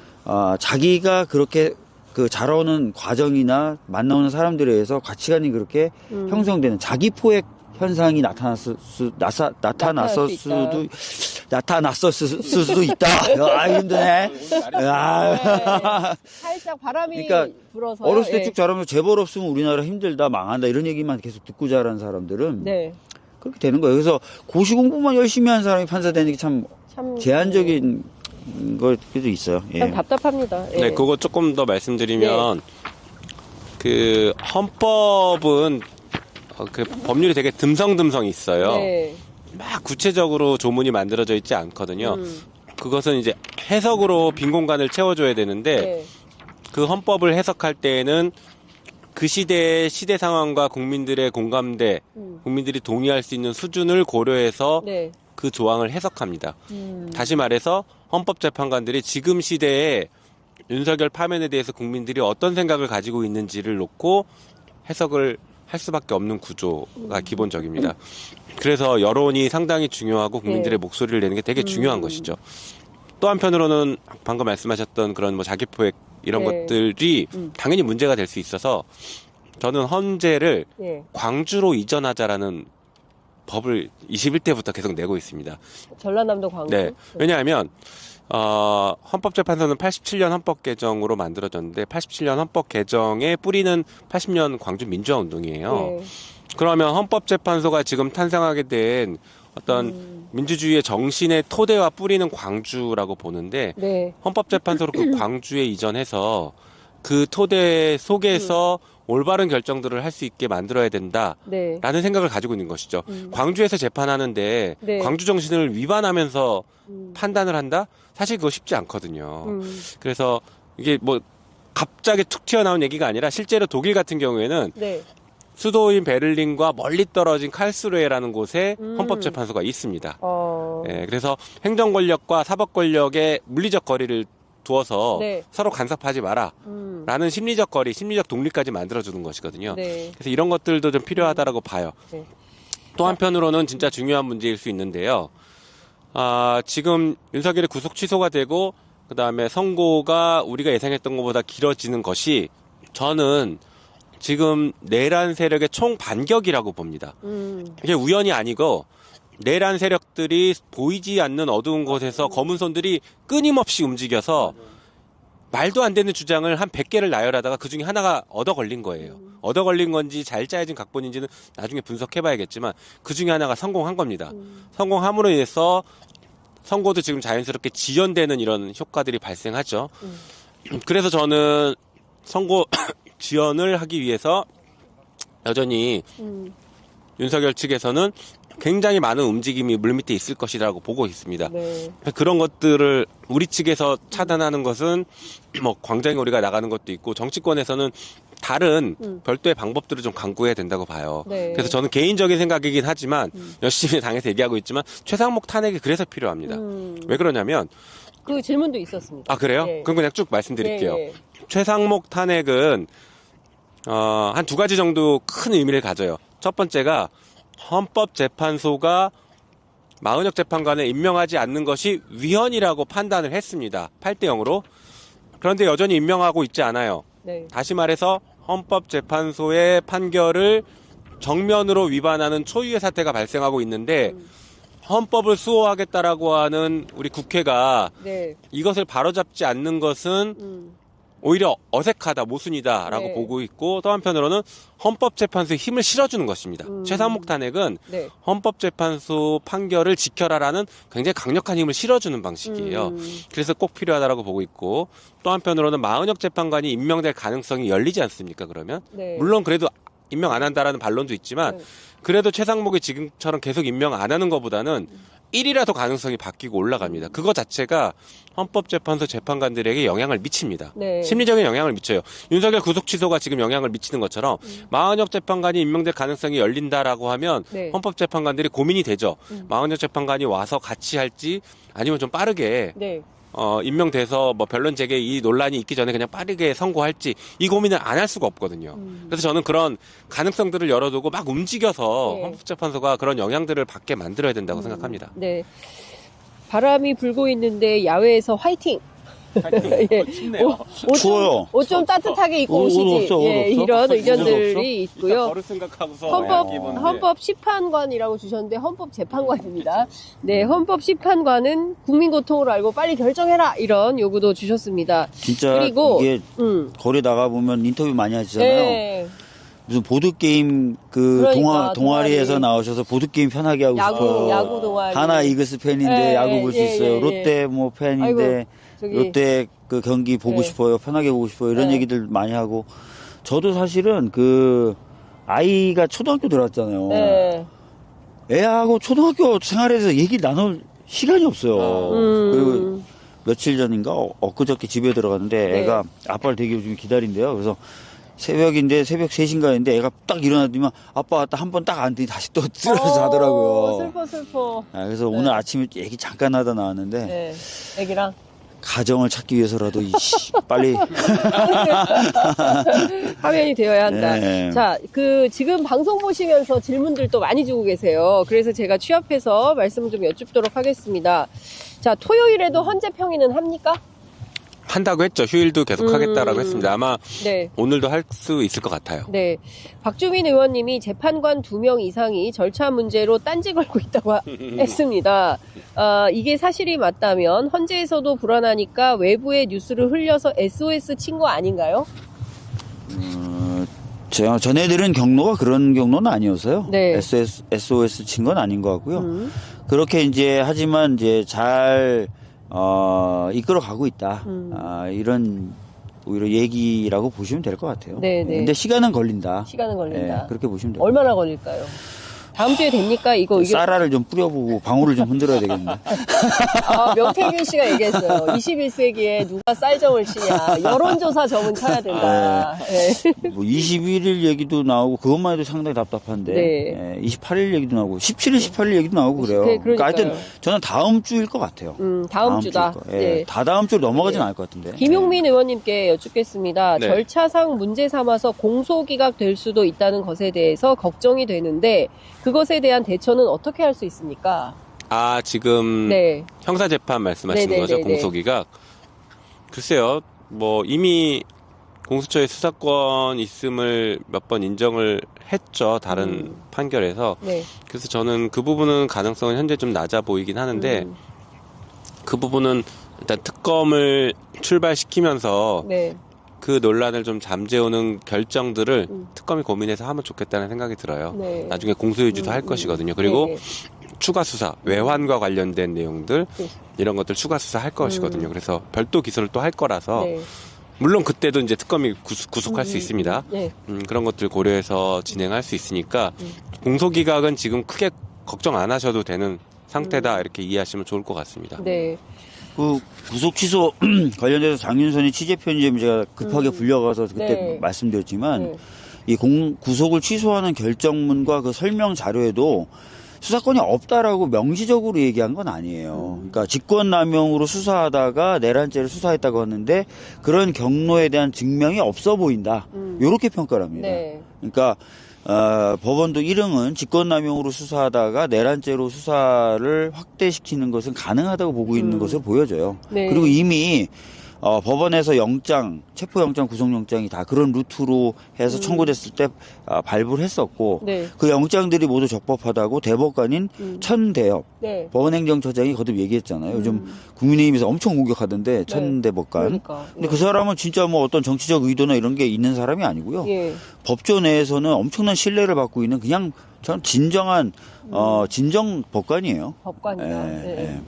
C: 자기가 그렇게 그 자라오는 과정이나 만나오는 사람들에 의해서 가치관이 그렇게 형성되는 자기 포획 현상이 나타났을 수도 있다. 아, 힘드네.
A: 살짝 바람이
C: 그러니까
A: 불어서
C: 어렸을 때 쭉 자라면서 재벌 없으면 우리나라 힘들다, 망한다 이런 얘기만 계속 듣고 자란 사람들은
A: 네.
C: 그렇게 되는 거예요. 그래서 고시 공부만 열심히 한 사람이 판사 되는 게 참 제한적인 것도 있어요. 예.
A: 참 답답합니다. 예.
B: 네, 그거 조금 더 말씀드리면 그 헌법은 그 법률이 되게 듬성듬성 있어요.
A: 네.
B: 막 구체적으로 조문이 만들어져 있지 않거든요. 그것은 이제 해석으로 빈 공간을 채워줘야 되는데
A: 네.
B: 그 헌법을 해석할 때에는 그 시대의 시대 상황과 국민들의 공감대, 국민들이 동의할 수 있는 수준을 고려해서
A: 네.
B: 그 조항을 해석합니다. 다시 말해서 헌법재판관들이 지금 시대에 윤석열 파면에 대해서 국민들이 어떤 생각을 가지고 있는지를 놓고 해석을 할 수밖에 없는 구조가 기본적입니다. 그래서 여론이 상당히 중요하고 국민들의 목소리를 내는 게 되게 중요한 것이죠. 또 한편으로는 방금 말씀하셨던 그런 뭐 자기포획 이런 것들이 당연히 문제가 될 수 있어서 저는 헌재를 광주로 이전하자라는 법을 21대부터 계속 내고 있습니다.
A: 전라남도 광주.
B: 네. 왜냐하면 헌법재판소는 87년 헌법 개정으로 만들어졌는데 87년 헌법 개정의 뿌리는 80년 광주 민주화 운동이에요.
A: 네.
B: 그러면 헌법재판소가 지금 탄생하게 된 어떤 민주주의의 정신의 토대와 뿌리는 광주라고 보는데
A: 네.
B: 헌법재판소로 그 광주에 이전해서 그 토대 속에서 올바른 결정들을 할 수 있게 만들어야 된다라는
A: 네.
B: 생각을 가지고 있는 것이죠. 광주에서 재판하는데
A: 네.
B: 광주 정신을 위반하면서 판단을 한다? 사실 그거 쉽지 않거든요. 그래서 이게 뭐 갑자기 툭 튀어나온 얘기가 아니라 실제로 독일 같은 경우에는
A: 네.
B: 수도인 베를린과 멀리 떨어진 칼스루헤라는 곳에 헌법재판소가 있습니다. 예, 그래서 행정 권력과 사법 권력의 물리적 거리를 두어서
A: 네.
B: 서로 간섭하지 마라 라는 심리적 거리, 심리적 독립까지 만들어주는 것이거든요.
A: 네.
B: 그래서 이런 것들도 좀 필요하다라고 봐요.
A: 네.
B: 또 한편으로는 진짜 중요한 문제일 수 있는데요. 지금 윤석열이 구속 취소가 되고 그다음에 선고가 우리가 예상했던 것보다 길어지는 것이 저는 지금 내란 세력의 총 반격이라고 봅니다. 이게 우연이 아니고 내란 세력들이 보이지 않는 어두운 곳에서 검은 손들이 끊임없이 움직여서 말도 안 되는 주장을 한 100개를 나열하다가 그중에 하나가 얻어 걸린 거예요. 얻어 걸린 건지 잘 짜여진 각본인지는 나중에 분석해봐야겠지만 그중에 하나가 성공한 겁니다. 성공함으로 인해서 선고도 지금 자연스럽게 지연되는 이런 효과들이 발생하죠. 그래서 저는 선고 지연을 하기 위해서 여전히 윤석열 측에서는 굉장히 많은 움직임이 물밑에 있을 것이라고 보고 있습니다.
A: 네.
B: 그런 것들을 우리 측에서 차단하는 것은 뭐 광장에 우리가 나가는 것도 있고 정치권에서는 다른 별도의 방법들을 좀 강구해야 된다고 봐요.
A: 네.
B: 그래서 저는 개인적인 생각이긴 하지만 열심히 당에서 얘기하고 있지만 최상목 탄핵이 그래서 필요합니다. 왜 그러냐면
A: 그 질문도 있었습니다.
B: 아 그래요?
A: 네.
B: 그럼 그냥 쭉 말씀드릴게요.
A: 네.
B: 최상목 탄핵은 한 두 가지 정도 큰 의미를 가져요. 첫 번째가 헌법재판소가 마은혁 재판관을 임명하지 않는 것이 위헌이라고 판단을 했습니다. 8대 0으로. 그런데 여전히 임명하고 있지 않아요.
A: 네.
B: 다시 말해서 헌법재판소의 판결을 정면으로 위반하는 초유의 사태가 발생하고 있는데 헌법을 수호하겠다라고 하는 우리 국회가
A: 네.
B: 이것을 바로잡지 않는 것은 오히려 어색하다, 모순이다라고
A: 네.
B: 보고 있고 또 한편으로는 헌법재판소에 힘을 실어주는 것입니다. 최상목 탄핵은
A: 네.
B: 헌법재판소 판결을 지켜라라는 굉장히 강력한 힘을 실어주는 방식이에요. 그래서 꼭 필요하다라고 보고 있고 또 한편으로는 마은혁 재판관이 임명될 가능성이 열리지 않습니까? 그러면
A: 네.
B: 물론 그래도 임명 안 한다라는 반론도 있지만
A: 네.
B: 그래도 최상목이 지금처럼 계속 임명 안 하는 것보다는 1이라도 가능성이 바뀌고 올라갑니다. 그거 자체가 헌법재판소 재판관들에게 영향을 미칩니다.
A: 네.
B: 심리적인 영향을 미쳐요. 윤석열 구속 취소가 지금 영향을 미치는 것처럼 마은혁 재판관이 임명될 가능성이 열린다라고 하면
A: 네.
B: 헌법재판관들이 고민이 되죠. 마은혁 재판관이 와서 같이 할지 아니면 좀 빠르게
A: 네.
B: 임명돼서 뭐 변론 재개 이 논란이 있기 전에 그냥 빠르게 선고할지 이 고민을 안 할 수가 없거든요. 그래서 저는 그런 가능성들을 열어두고 막 움직여서
A: 네.
B: 헌법재판소가 그런 영향들을 받게 만들어야 된다고 생각합니다.
A: 네. 바람이 불고 있는데 야외에서 화이팅! 예.
C: 추워요.
A: 옷 좀 따뜻하게 입고
C: 옷
A: 오시지.
C: 없어, 옷
A: 예,
C: 없어?
A: 이런
C: 옷
A: 의견들이 있고요.
B: 버릇 생각하고서
A: 헌법 심판관이라고 주셨는데 헌법 재판관입니다. 네, 헌법 심판관은 국민 고통으로 알고 빨리 결정해라 이런 요구도 주셨습니다.
C: 진짜
A: 그리고
C: 이게
A: 음.
C: 거리 나가보면 인터뷰 많이 하시잖아요.
A: 네.
C: 무슨 보드게임
A: 그러니까,
C: 동아리에서
A: 동아리.
C: 나오셔서 보드게임 편하게 하고 싶어요.
A: 야구 동아리.
C: 하나 이글스 팬인데
A: 예,
C: 야구 볼 수
A: 예,
C: 있어요.
A: 예,
C: 롯데 뭐 팬인데
A: 아이고, 저기.
C: 롯데 그 경기 보고
A: 네.
C: 싶어요. 편하게 보고 싶어요. 이런
A: 네.
C: 얘기들 많이 하고 저도 사실은 그 아이가 초등학교 들어왔잖아요.
A: 네.
C: 애하고 초등학교 생활에서 얘기 나눌 시간이 없어요. 그리고 며칠 전인가 엊그저께 집에 들어갔는데
A: 네.
C: 애가 아빠를 되게 요즘 기다린대요. 그래서 새벽인데 새벽 3시인가인데 애가 딱 일어나더니만 아빠 왔다 한 번 딱 앉더니 다시 또 쓰러져 자더라고요.
A: 슬퍼.
C: 그래서
A: 네.
C: 오늘 아침에 얘기 잠깐 하다 나왔는데
A: 네. 애기랑.
C: 가정을 찾기 위해서라도 빨리
A: 화면이 되어야 한다.
C: 네.
A: 자, 지금 방송 보시면서 질문들도 많이 주고 계세요. 그래서 제가 취합해서 말씀을 좀 여쭙도록 하겠습니다. 자, 토요일에도 헌재 평의는 합니까?
B: 한다고 했죠. 휴일도 계속 하겠다라고 했습니다. 아마
A: 네.
B: 오늘도 할 수 있을 것 같아요.
A: 네. 박주민 의원님이 재판관 2명 이상이 절차 문제로 딴지 걸고 있다고 했습니다. 이게 사실이 맞다면 헌재에서도 불안하니까 외부의 뉴스를 흘려서 SOS 친 거 아닌가요?
C: 제가 전해들은 경로가 그런 경로는 아니어서요.
A: 네.
C: SOS 친 건 아닌 것 같고요. 그렇게 이제 하지만 이제 잘 이끌어 가고 있다. 이런 오히려 얘기라고 보시면 될 것 같아요.
A: 네, 네.
C: 근데 시간은 걸린다.
A: 시간은 걸린다.
C: 네, 그렇게 보시면 돼요.
A: 얼마나 걸릴까요? 다음 주에 됩니까? 이거
C: 쌀알을 좀 뿌려보고 방울을 좀 흔들어야 되겠네.
A: 명태균 씨가 얘기했어요. 21세기에 누가 쌀점을 치냐. 여론조사 점은 쳐야 된다. 네.
C: 뭐 21일 얘기도 나오고 그것만 해도 상당히 답답한데
A: 네.
C: 28일 얘기도 나오고 17일, 18일 얘기도 나오고 그래요.
A: 그러니까요.
C: 하여튼 저는 다음 주일 것 같아요.
A: 다음 주다.
C: 주일 거.
A: 네.
C: 다다음 주로 넘어가진 않을 것 같은데.
A: 김용민 의원님께 여쭙겠습니다.
B: 네.
A: 절차상 문제 삼아서 공소기각 될 수도 있다는 것에 대해서 걱정이 되는데 그것에 대한 대처는 어떻게 할 수 있습니까?
B: 지금
A: 네.
B: 형사재판 말씀하시는
A: 네네네네.
B: 거죠? 공소기각. 글쎄요. 뭐 이미 공수처의 수사권 있음을 몇 번 인정을 했죠. 다른 판결에서.
A: 네.
B: 그래서 저는 그 부분은 가능성은 현재 좀 낮아 보이긴 하는데 그 부분은 일단 특검을 출발시키면서
A: 네.
B: 그 논란을 좀 잠재우는 결정들을 특검이 고민해서 하면 좋겠다는 생각이 들어요.
A: 네.
B: 나중에 공소유지도 할 것이거든요. 그리고
A: 네.
B: 추가 수사, 외환과 관련된 내용들
A: 네.
B: 이런 것들 추가 수사할 것이거든요. 그래서 별도 기소를 또 할 거라서
A: 네.
B: 물론 그때도 이제 특검이 구속할 수 있습니다.
A: 네.
B: 그런 것들 고려해서 진행할 수 있으니까 공소기각은 지금 크게 걱정 안 하셔도 되는 상태다 이렇게 이해하시면 좋을 것 같습니다.
A: 네.
C: 그 구속 취소 관련해서 장윤선이 취재 편집에 제가 급하게 불려가서 그때
A: 네.
C: 말씀드렸지만
A: 네.
C: 이 구속을 취소하는 결정문과 그 설명 자료에도 수사권이 없다라고 명시적으로 얘기한 건 아니에요. 그러니까 직권남용으로 수사하다가 내란죄를 수사했다고 하는데 그런 경로에 대한 증명이 없어 보인다. 이렇게 평가를 합니다.
A: 네.
C: 그러니까 법원도 1형은 직권남용으로 수사하다가 내란죄로 수사를 확대시키는 것은 가능하다고 보고 있는 것으로 보여져요.
A: 네.
C: 그리고 이미 법원에서 영장, 체포영장, 구속영장이 다 그런 루트로 해서 청구됐을 때 발부를 했었고
A: 네.
C: 그 영장들이 모두 적법하다고 대법관인 천대엽
A: 네.
C: 법원행정처장이 거듭 얘기했잖아요. 요즘 국민의힘에서 엄청 공격하던데 천대법관.
A: 그러니까.
C: 근데 그 사람은 진짜 뭐 어떤 정치적 의도나 이런 게 있는 사람이 아니고요.
A: 예.
C: 법조 내에서는 엄청난 신뢰를 받고 있는 그냥 전 진정한 진정 법관이에요.
A: 법관이다. 네.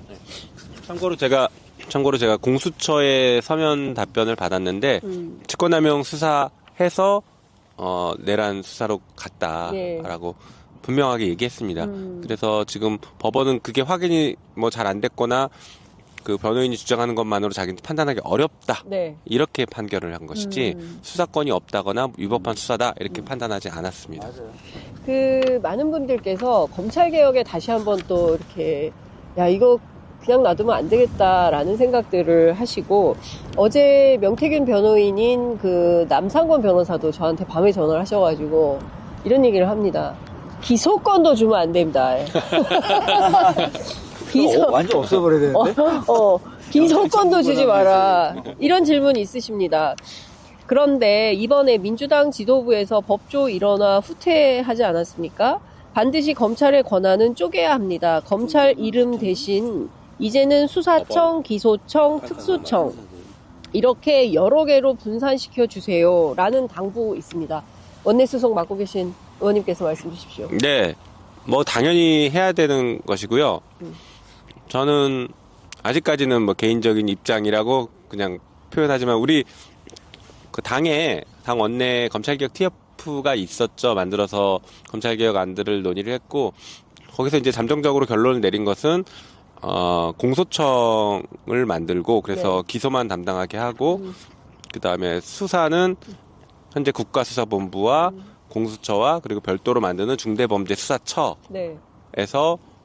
B: 참고로 제가 공수처에 서면 답변을 받았는데 직권남용 수사해서 내란 수사로 갔다라고 분명하게 얘기했습니다. 그래서 지금 법원은 그게 확인이 뭐 잘 안 됐거나 그 변호인이 주장하는 것만으로 자기는 판단하기 어렵다.
A: 네.
B: 이렇게 판결을 한 것이지 수사권이 없다거나 위법한 수사다 이렇게 판단하지 않았습니다.
A: 그 많은 분들께서 검찰 개혁에 다시 한번 또 이렇게 야 이거 그냥 놔두면 안 되겠다라는 생각들을 하시고 어제 명태균 변호인인 그 남상권 변호사도 저한테 밤에 전화를 하셔가지고 이런 얘기를 합니다. 기소권도 주면 안 됩니다.
C: 완전 없애버려야 되는데?
A: 기소권도 주지 마라. 이런 질문이 있으십니다. 그런데 이번에 민주당 지도부에서 법조 일어나 후퇴하지 않았습니까? 반드시 검찰의 권한은 쪼개야 합니다. 검찰 이름 대신 이제는 수사청, 기소청, 특수청 이렇게 여러 개로 분산시켜 주세요. 라는 당부 있습니다. 원내수석 맡고 계신 의원님께서 말씀 주십시오.
B: 네, 뭐 당연히 해야 되는 것이고요. 저는 아직까지는 뭐 개인적인 입장이라고 그냥 표현하지만 우리 그 당 원내 검찰개혁 TF가 있었죠. 만들어서 검찰개혁안들을 논의를 했고 거기서 이제 잠정적으로 결론을 내린 것은 공소청을 만들고 그래서 기소만 담당하게 하고 그다음에 수사는 현재 국가수사본부와 공수처와 그리고 별도로 만드는 중대범죄수사처에서
A: 네.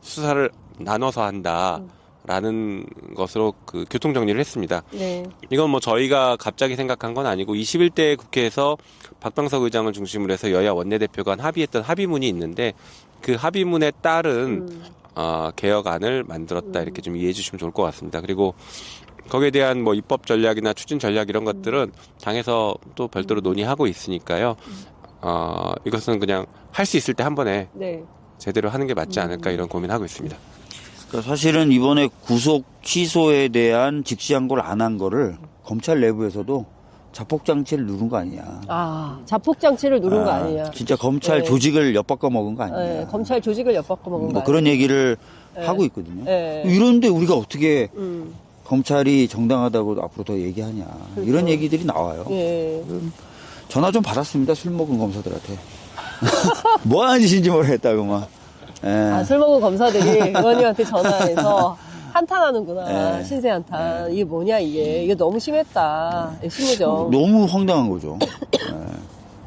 B: 수사를 나눠서 한다라는 것으로 그 교통정리를 했습니다.
A: 네.
B: 이건 뭐 저희가 갑자기 생각한 건 아니고 21대 국회에서 박병석 의장을 중심으로 해서 여야 원내대표 간 합의했던 합의문이 있는데 그 합의문에 따른 개혁안을 만들었다 이렇게 좀 이해해 주시면 좋을 것 같습니다. 그리고 거기에 대한 뭐 입법 전략이나 추진 전략 이런 것들은 당에서 또 별도로 논의하고 있으니까요. 이것은 그냥 할 수 있을 때 한 번에
A: 네.
B: 제대로 하는 게 맞지 않을까 이런 고민하고 있습니다.
C: 그러니까 사실은 이번에 구속 취소에 대한 직시항고를 안 한 거를 검찰 내부에서도 자폭장치를 누른 거 아니냐.
A: 자폭장치를 누른 거 아니냐.
C: 진짜 검찰
A: 네.
C: 조직을 엿바꿔 먹은 거 아니냐.
A: 네, 검찰 조직을 엿바꿔 먹은 거
C: 뭐
A: 아니냐.
C: 그런 얘기를 하고 있거든요.
A: 네.
C: 이런데 우리가 어떻게
A: 음.
C: 검찰이 정당하다고 앞으로 더 얘기하냐.
A: 그렇죠.
C: 이런 얘기들이 나와요.
A: 예.
C: 전화 좀 받았습니다. 술 먹은 검사들한테. 뭐 하는 짓인지 모르겠다고 막. 예.
A: 술 먹은 검사들이 의원님한테 전화해서 한탄하는구나.
C: 예.
A: 신세 한탄. 이게 뭐냐 이게 너무 심했다. 심무정.
C: 너무 황당한 거죠. 예.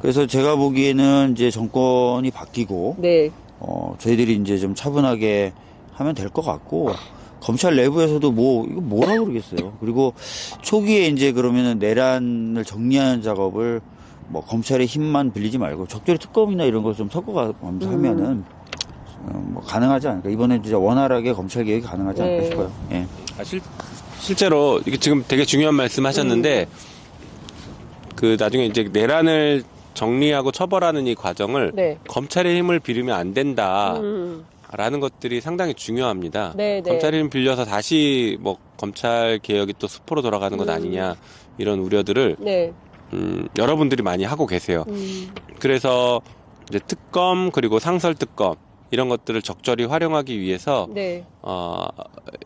C: 그래서 제가 보기에는 이제 정권이 바뀌고
A: 네.
C: 저희들이 이제 좀 차분하게 하면 될 것 같고 검찰 내부에서도 뭐 이거 뭐라 그러겠어요. 그리고 초기에 이제 그러면은 내란을 정리하는 작업을 뭐 검찰의 힘만 빌리지 말고 적절히 특검이나 이런 걸 좀 섞어가면서 하면은 뭐 가능하지 않을까. 이번에 진짜 원활하게 검찰 개혁이 가능하지 않을까
A: 네.
C: 싶어요. 예.
B: 실제로 이게 지금 되게 중요한 말씀하셨는데 그 나중에 이제 내란을 정리하고 처벌하는 이 과정을
A: 네.
B: 검찰의 힘을 빌리면 안 된다라는 것들이 상당히 중요합니다.
A: 네, 네.
B: 검찰의 힘 빌려서 다시 뭐 검찰 개혁이 또 수포로 돌아가는 것 아니냐 이런 우려들을
A: 네.
B: 여러분들이 많이 하고 계세요. 그래서 이제 특검 그리고 상설 특검 이런 것들을 적절히 활용하기 위해서
A: 네.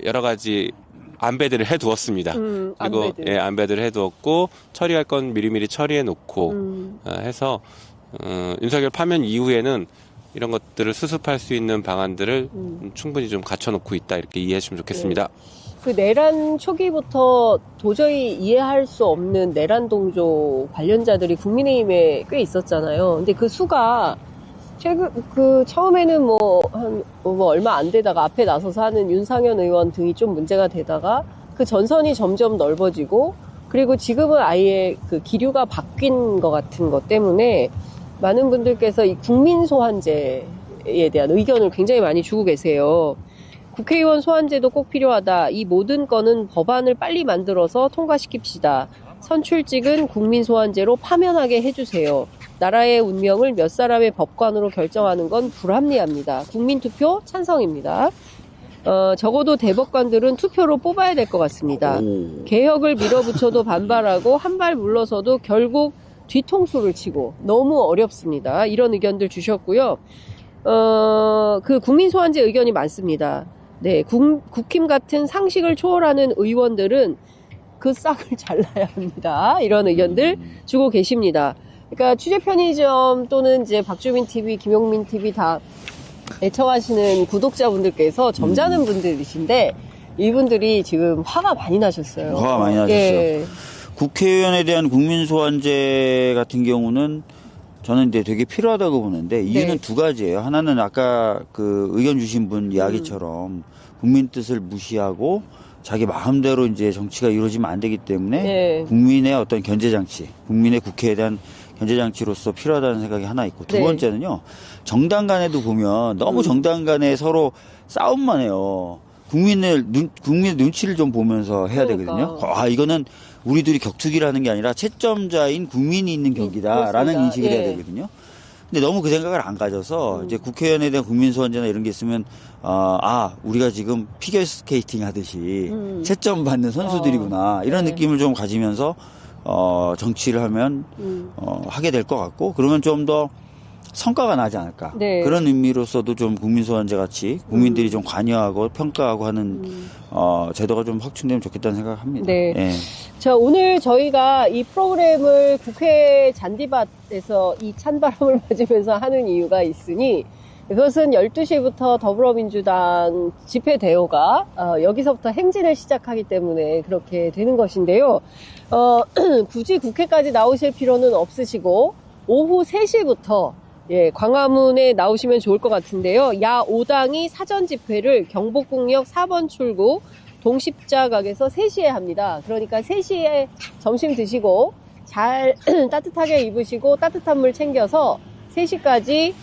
B: 여러 가지 안배들을 해두었습니다. 그리고
A: 안배들.
B: 예, 안배들을 해두었고 처리할 건 미리미리 처리해 놓고 해서 윤석열 파면 이후에는 이런 것들을 수습할 수 있는 방안들을 충분히 좀 갖춰놓고 있다 이렇게 이해하시면 좋겠습니다.
A: 그 내란 초기부터 도저히 이해할 수 없는 내란 동조 관련자들이 국민의힘에 꽤 있었잖아요. 근데 그 수가 처음에는 얼마 안 되다가 앞에 나서서 하는 윤상현 의원 등이 좀 문제가 되다가 그 전선이 점점 넓어지고 그리고 지금은 아예 그 기류가 바뀐 것 같은 것 때문에 많은 분들께서 이 국민 소환제에 대한 의견을 굉장히 많이 주고 계세요. 국회의원 소환제도 꼭 필요하다. 이 모든 건은 법안을 빨리 만들어서 통과시킵시다. 선출직은 국민 소환제로 파면하게 해주세요. 나라의 운명을 몇 사람의 법관으로 결정하는 건 불합리합니다. 국민투표 찬성입니다. 적어도 대법관들은 투표로 뽑아야 될 것 같습니다. 개혁을 밀어붙여도 반발하고 한 발 물러서도 결국 뒤통수를 치고 너무 어렵습니다. 이런 의견들 주셨고요. 그 국민 소환제 의견이 많습니다. 네, 국힘 같은 상식을 초월하는 의원들은 그 싹을 잘라야 합니다. 이런 의견들 주고 계십니다. 그러니까 취재 편의점 또는 이제 박주민 TV, 김용민 TV 다 애청하시는 구독자분들께서 점잖은 분들이신데 이분들이 지금 화가 많이 나셨어요.
C: 화가 많이 나셨어요.
A: 예.
C: 국회의원에 대한 국민 소환제 같은 경우는 저는 이제 되게 필요하다고 보는데 이유는
A: 네.
C: 두 가지예요. 하나는 아까 그 의견 주신 분 이야기처럼 국민 뜻을 무시하고 자기 마음대로 이제 정치가 이루어지면 안 되기 때문에
A: 네.
C: 국민의 어떤 견제장치, 국민의 국회에 대한 견제장치로서 필요하다는 생각이 하나 있고 두
A: 네.
C: 번째는요. 정당 간에도 보면 너무 정당 간에 서로 싸움만 해요. 국민의 눈치를 좀 보면서 해야
A: 그러니까.
C: 되거든요. 이거는 우리들이 격투기라는 게 아니라 채점자인 국민이 있는 경기다라는
A: 그렇습니다.
C: 인식을 해야
A: 예.
C: 되거든요. 근데 너무 그 생각을 안 가져서 이제 국회의원에 대한 국민소환제나 이런 게 있으면 우리가 지금 피겨스케이팅 하듯이 채점 받는 선수들이구나 이런 느낌을 좀 가지면서 정치를 하면 하게 될 것 같고 그러면 좀 더 성과가 나지 않을까.
A: 네.
C: 그런 의미로서도 좀 국민소환제 같이 국민들이 좀 관여하고 평가하고 하는 제도가 좀 확충되면 좋겠다는 생각을 합니다.
A: 네.
C: 예.
A: 자, 오늘 저희가 이 프로그램을 국회 잔디밭에서 이 찬바람을 맞으면서 하는 이유가 있으니 그것은 12시부터 더불어민주당 집회 대호가 여기서부터 행진을 시작하기 때문에 그렇게 되는 것인데요. 굳이 국회까지 나오실 필요는 없으시고 오후 3시부터 광화문에 나오시면 좋을 것 같은데요. 야 5당이 사전 집회를 경복궁역 4번 출구 동십자각에서 3시에 합니다. 그러니까 3시에 점심 드시고 잘 따뜻하게 입으시고 따뜻한 물 챙겨서 3시까지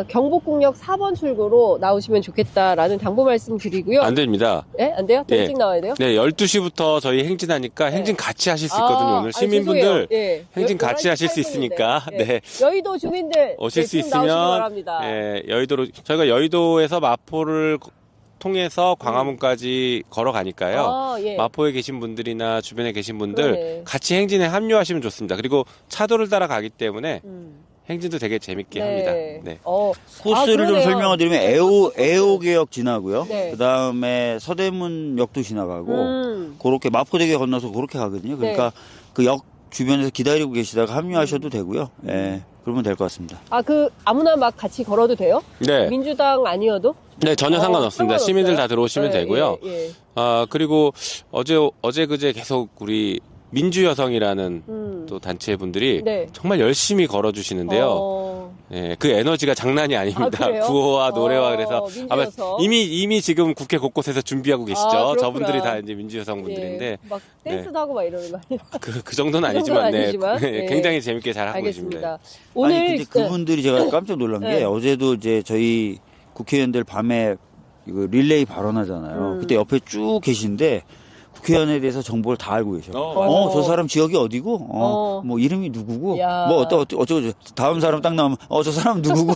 A: 경복궁역 4번 출구로 나오시면 좋겠다라는 당부 말씀 드리고요.
B: 안 됩니다.
A: 예? 안 돼요? 더
B: 예.
A: 일찍 나와야 돼요?
B: 네, 12시부터 저희 행진하니까 행진 같이 하실 수 있거든요. 오늘 시민분들
A: 죄송해요.
B: 행진 같이 하실 수 있으니까 네.
A: 여의도 주민들
B: 오실 수
A: 지금 나오시기
B: 있으면
A: 바랍니다.
B: 여의도로 저희가 여의도에서 마포를 통해서 광화문까지 걸어가니까요.
A: 예.
B: 마포에 계신 분들이나 주변에 계신 분들
A: 그러네.
B: 같이 행진에 합류하시면 좋습니다. 그리고 차도를 따라 가기 때문에 행진도 되게 재밌게 합니다. 네.
C: 코스를 좀
A: 그러네요.
C: 설명을 드리면 애호개역 지나고요.
A: 네.
C: 그 다음에 서대문역도 지나가고 그렇게 마포대교 건너서 그렇게 가거든요. 그러니까 그 역 주변에서 기다리고 계시다가 합류하셔도 되고요. 예, 그러면 될 것 같습니다.
A: 아무나 막 같이 걸어도 돼요?
B: 네.
A: 민주당 아니어도?
B: 네, 전혀 상관없습니다.
A: 상관없어요?
B: 시민들 다 들어오시면
A: 네,
B: 되고요.
A: 예.
B: 그리고 어제 그제 계속 우리 민주여성이라는 또 단체 분들이
A: 네.
B: 정말 열심히 걸어주시는데요. 네, 그 에너지가 장난이 아닙니다.
A: 그래요?
B: 구호와 노래와 그래서 아마
A: 민주여성.
B: 이미 지금 국회 곳곳에서 준비하고 계시죠.
A: 그렇구나.
B: 저분들이 다 이제 민주여성 분들인데
A: 막 댄스도 하고 막 이러는 거 아니에요?
B: 그 정도는
A: 그 정도는
B: 아니지만,
A: 아니지만, 네.
B: 굉장히 재밌게 잘 하고 계십니다.
A: 알겠습니다. 오늘
C: 아니 근데 그분들이 제가 깜짝 놀란 게
A: 네.
C: 어제도 이제 저희 국회의원들 밤에 이거 릴레이 발언하잖아요. 그때 옆에 쭉 계신데 국회의원에 대해서 정보를 다 알고 계셔.
A: 맞아요.
C: 저 사람 지역이 어디고, 뭐 이름이 누구고,
A: 야.
C: 뭐 어쩌고 다음 사람 딱 나오면 저 사람 누구고.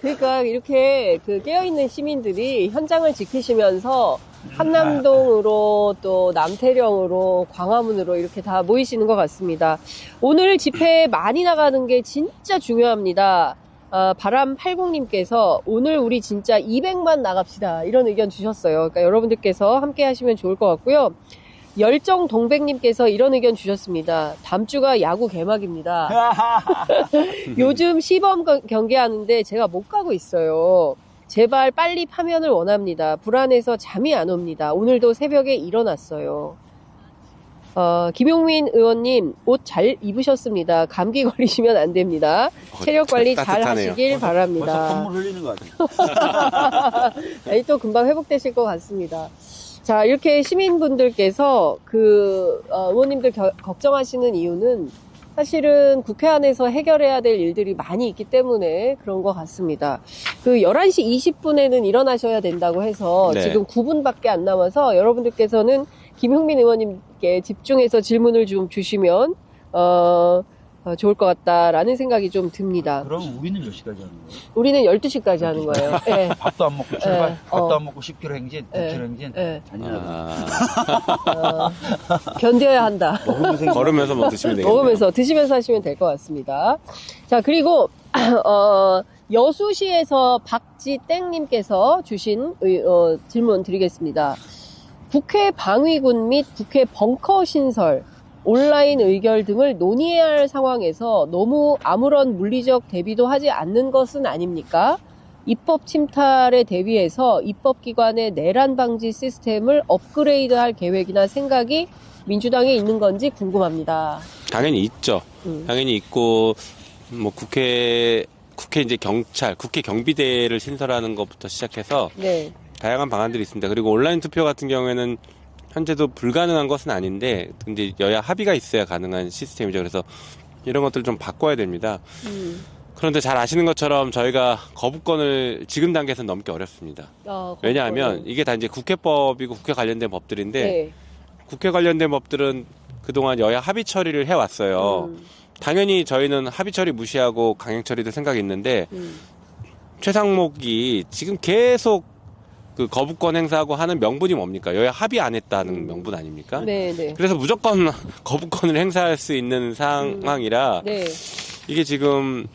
A: 그러니까 이렇게 깨어있는 시민들이 현장을 지키시면서 한남동으로 또 남태령으로 광화문으로 이렇게 다 모이시는 것 같습니다. 오늘 집회 많이 나가는 게 진짜 중요합니다. 바람80님께서 오늘 우리 진짜 200만 나갑시다 이런 의견 주셨어요. 그러니까 여러분들께서 함께 하시면 좋을 것 같고요. 열정 동백님께서 이런 의견 주셨습니다. 다음 주가 야구 개막입니다. 요즘 시범 경기하는데 제가 못 가고 있어요. 제발 빨리 파면을 원합니다. 불안해서 잠이 안 옵니다. 오늘도 새벽에 일어났어요. 김용민 의원님, 옷 잘 입으셨습니다. 감기 걸리시면 안 됩니다. 체력 관리 잘
B: 따뜻하네요.
A: 하시길
C: 벌써
A: 바랍니다.
C: 콧물 흘리는 것 같아요.
A: 아니, 또 금방 회복되실 것 같습니다. 자, 이렇게 시민분들께서 의원님들 걱정하시는 이유는 사실은 국회 안에서 해결해야 될 일들이 많이 있기 때문에 그런 것 같습니다. 11시 20분에는 일어나셔야 된다고 해서
B: 네.
A: 지금 9분밖에 안 남아서 여러분들께서는 김용민 의원님께 집중해서 질문을 좀 주시면, 좋을 것 같다라는 생각이 좀 듭니다.
C: 그럼 우리는 몇 시까지 하는 거예요?
A: 우리는 12시까지 하는 거예요. 네.
C: 밥도 안 먹고 출발,
A: 네.
C: 밥도 안 먹고 10km 행진,
A: 네.
C: 9km 행진.
A: 네.
C: 잔인하다.
A: 견뎌야 한다.
C: 먹으면서
B: 걸으면서 뭐 드시면 되겠네요.
A: 먹으면서 드시면서 하시면 될 것 같습니다. 자, 그리고 여수시에서 박지땡님께서 주신 질문 드리겠습니다. 국회 방위군 및 국회 벙커 신설, 온라인 의결 등을 논의해야 할 상황에서 너무 아무런 물리적 대비도 하지 않는 것은 아닙니까? 입법 침탈에 대비해서 입법기관의 내란 방지 시스템을 업그레이드할 계획이나 생각이 민주당에 있는 건지 궁금합니다.
B: 당연히 있죠. 당연히 있고, 뭐 국회 이제 경찰, 국회 경비대를 신설하는 것부터 시작해서
A: 네.
B: 다양한 방안들이 있습니다. 그리고 온라인 투표 같은 경우에는 현재도 불가능한 것은 아닌데, 근데 여야 합의가 있어야 가능한 시스템이죠. 그래서 이런 것들을 좀 바꿔야 됩니다. 그런데 잘 아시는 것처럼 저희가 거부권을 지금 단계에서는 넘기 어렵습니다. 왜냐하면 이게 다 이제 국회법이고 국회 관련된 법들인데,
A: 네.
B: 국회 관련된 법들은 그동안 여야 합의 처리를 해왔어요. 당연히 저희는 합의 처리 무시하고 강행 처리도 생각이 있는데, 최상목이 지금 계속 그 거부권 행사하고 하는 명분이 뭡니까? 여야 합의 안 했다는 명분 아닙니까?
A: 네, 네.
B: 그래서 무조건 거부권을 행사할 수 있는 상황이라
A: 네.
B: 이게 지금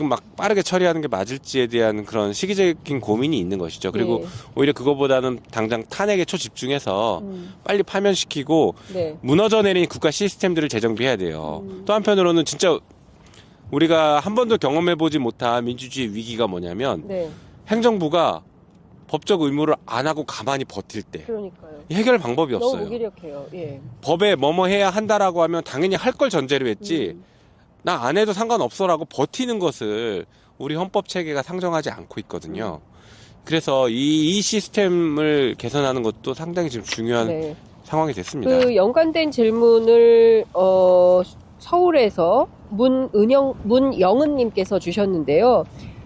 B: 막 빠르게 처리하는 게 맞을지에 대한 그런 시기적인 고민이 있는 것이죠. 그리고
A: 네.
B: 오히려 그거보다는 당장 탄핵에 초집중해서 빨리 파면시키고
A: 네.
B: 무너져 내린 국가 시스템들을 재정비해야 돼요. 또 한편으로는 진짜 우리가 한 번도 경험해보지 못한 민주주의 위기가 뭐냐면
A: 네.
B: 행정부가 법적 의무를 안 하고 가만히 버틸 때
A: 그러니까요.
B: 해결 방법이
A: 너무
B: 없어요.
A: 무기력해요. 예.
B: 법에 뭐뭐 해야 한다라고 하면 당연히 할 걸 전제로 했지 나 안 해도 상관없어라고 버티는 것을 우리 헌법 체계가 상정하지 않고 있거든요. 그래서 이 시스템을 개선하는 것도 상당히 지금 중요한
A: 네.
B: 상황이 됐습니다.
A: 연관된 질문을 서울에서 문영은님께서 주셨는데요.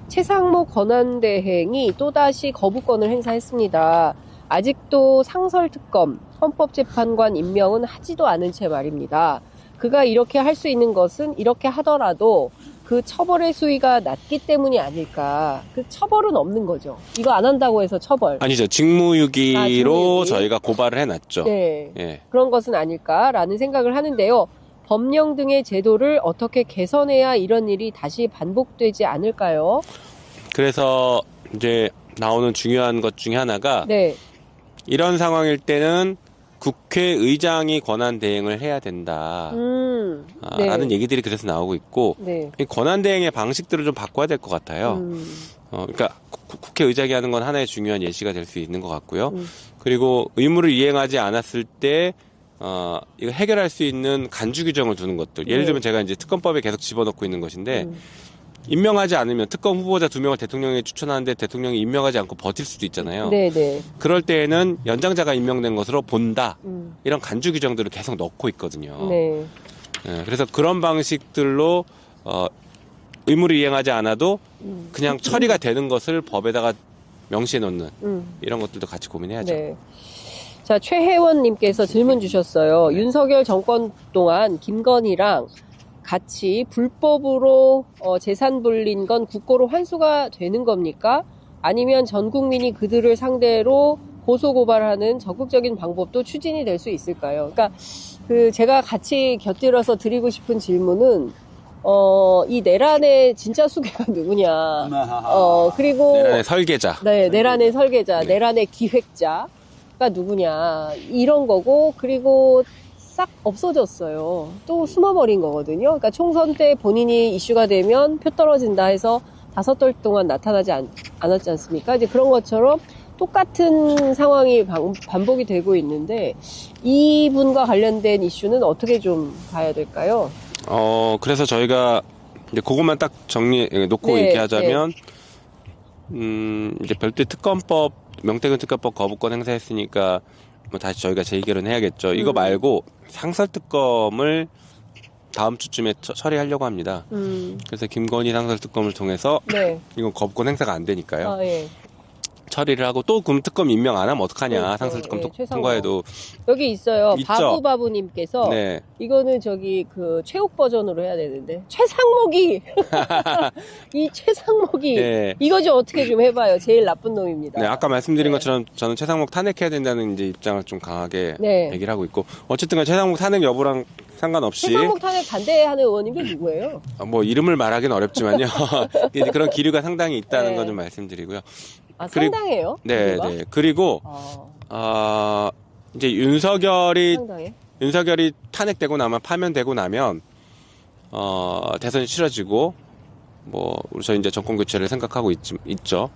A: 최상목 권한대행이 또다시 거부권을 행사했습니다. 아직도 상설특검, 헌법재판관 임명은 하지도 않은 채 말입니다. 그가 이렇게 할 수 있는 것은 이렇게 하더라도 그 처벌의 수위가 낮기 때문이 아닐까. 그 처벌은 없는 거죠. 이거 안 한다고 해서 처벌.
B: 아니죠. 직무유기로
A: 직무유기.
B: 저희가 고발을 해놨죠.
A: 네.
B: 예.
A: 그런 것은 아닐까라는 생각을 하는데요. 법령 등의 제도를 어떻게 개선해야 이런 일이 다시 반복되지 않을까요?
B: 그래서 이제 나오는 중요한 것 중에 하나가
A: 네.
B: 이런 상황일 때는 국회의장이 권한 대행을 해야 된다.
A: 네.
B: 라는 얘기들이 그래서 나오고 있고
A: 네.
B: 이 권한 대행의 방식들을 좀 바꿔야 될 것 같아요. 그러니까 국회의장이 하는 건 하나의 중요한 예시가 될 수 있는 것 같고요. 그리고 의무를 이행하지 않았을 때 이거 해결할 수 있는 간주 규정을 두는 것들. 예를 들면 제가 이제 특검법에 계속 집어넣고 있는 것인데 임명하지 않으면 특검 후보자 2명을 대통령이 추천하는데 대통령이 임명하지 않고 버틸 수도 있잖아요.
A: 네네.
B: 그럴 때에는 연장자가 임명된 것으로 본다. 이런 간주 규정들을 계속 넣고 있거든요.
A: 네.
B: 예, 그래서 그런 방식들로 의무를 이행하지 않아도 그냥 처리가 되는 것을 법에다가 명시해 놓는 이런 것들도 같이 고민해야죠.
A: 네. 자, 최혜원님께서 질문 주셨어요. 윤석열 정권 동안 김건희랑 같이 불법으로 재산 불린 건 국고로 환수가 되는 겁니까? 아니면 전 국민이 그들을 상대로 고소고발하는 적극적인 방법도 추진이 될 수 있을까요? 그러니까 제가 같이 곁들여서 드리고 싶은 질문은 이 내란의 진짜 수괴가 누구냐? 그리고
B: 내란의 설계자.
A: 네, 내란의 설계자,
B: 네.
A: 내란의 기획자. 누구냐 이런 거고 그리고 싹 없어졌어요. 또 숨어버린 거거든요. 그러니까 총선 때 본인이 이슈가 되면 표 떨어진다 해서 5달 동안 나타나지 않았지 않습니까? 이제 그런 것처럼 똑같은 상황이 반복이 되고 있는데 이분과 관련된 이슈는 어떻게 좀 봐야 될까요?
B: 그래서 저희가 이제 그것만 딱 놓고
A: 네,
B: 얘기하자면, 이제 별도의 특검법, 명태균 특검법 거부권 행사했으니까, 뭐 다시 저희가 재의결은 해야겠죠. 이거 말고 상설특검을 다음 주쯤에 처리하려고 합니다. 그래서 김건희 상설특검을 통해서,
A: 네.
B: 이건 거부권 행사가 안 되니까요.
A: 아, 예.
B: 처리를 하고 또 금특검 임명 안 하면 어떡하냐.
A: 그렇죠.
B: 상설특검
A: 예,
B: 통과해도.
A: 여기 있어요.
B: 있죠.
A: 바부바부님께서
B: 네.
A: 이거는 그 최욱 버전으로 해야 되는데 최상목이 이 최상목이
B: 네.
A: 이거 좀 어떻게 좀 해봐요. 제일 나쁜 놈입니다.
B: 네, 아까 말씀드린
A: 네.
B: 것처럼 저는 최상목 탄핵해야 된다는 이제 입장을 좀 강하게
A: 네.
B: 얘기를 하고 있고, 어쨌든 간 최상목 탄핵 여부랑 상관없이
A: 최상목 탄핵 반대하는 의원님이 누구예요?
B: 뭐 이름을 말하기는 어렵지만요. 이제 그런 기류가 상당히 있다는
A: 네.
B: 거 좀 말씀드리고요.
A: 아,
B: 그리고-
A: 상당해요?
B: 네,
A: 누가?
B: 네. 그리고 이제 윤석열이 탄핵되고 나면 파면되고 나면 대선이 치러지고 뭐 저희 이제 정권 교체를 생각하고 있죠.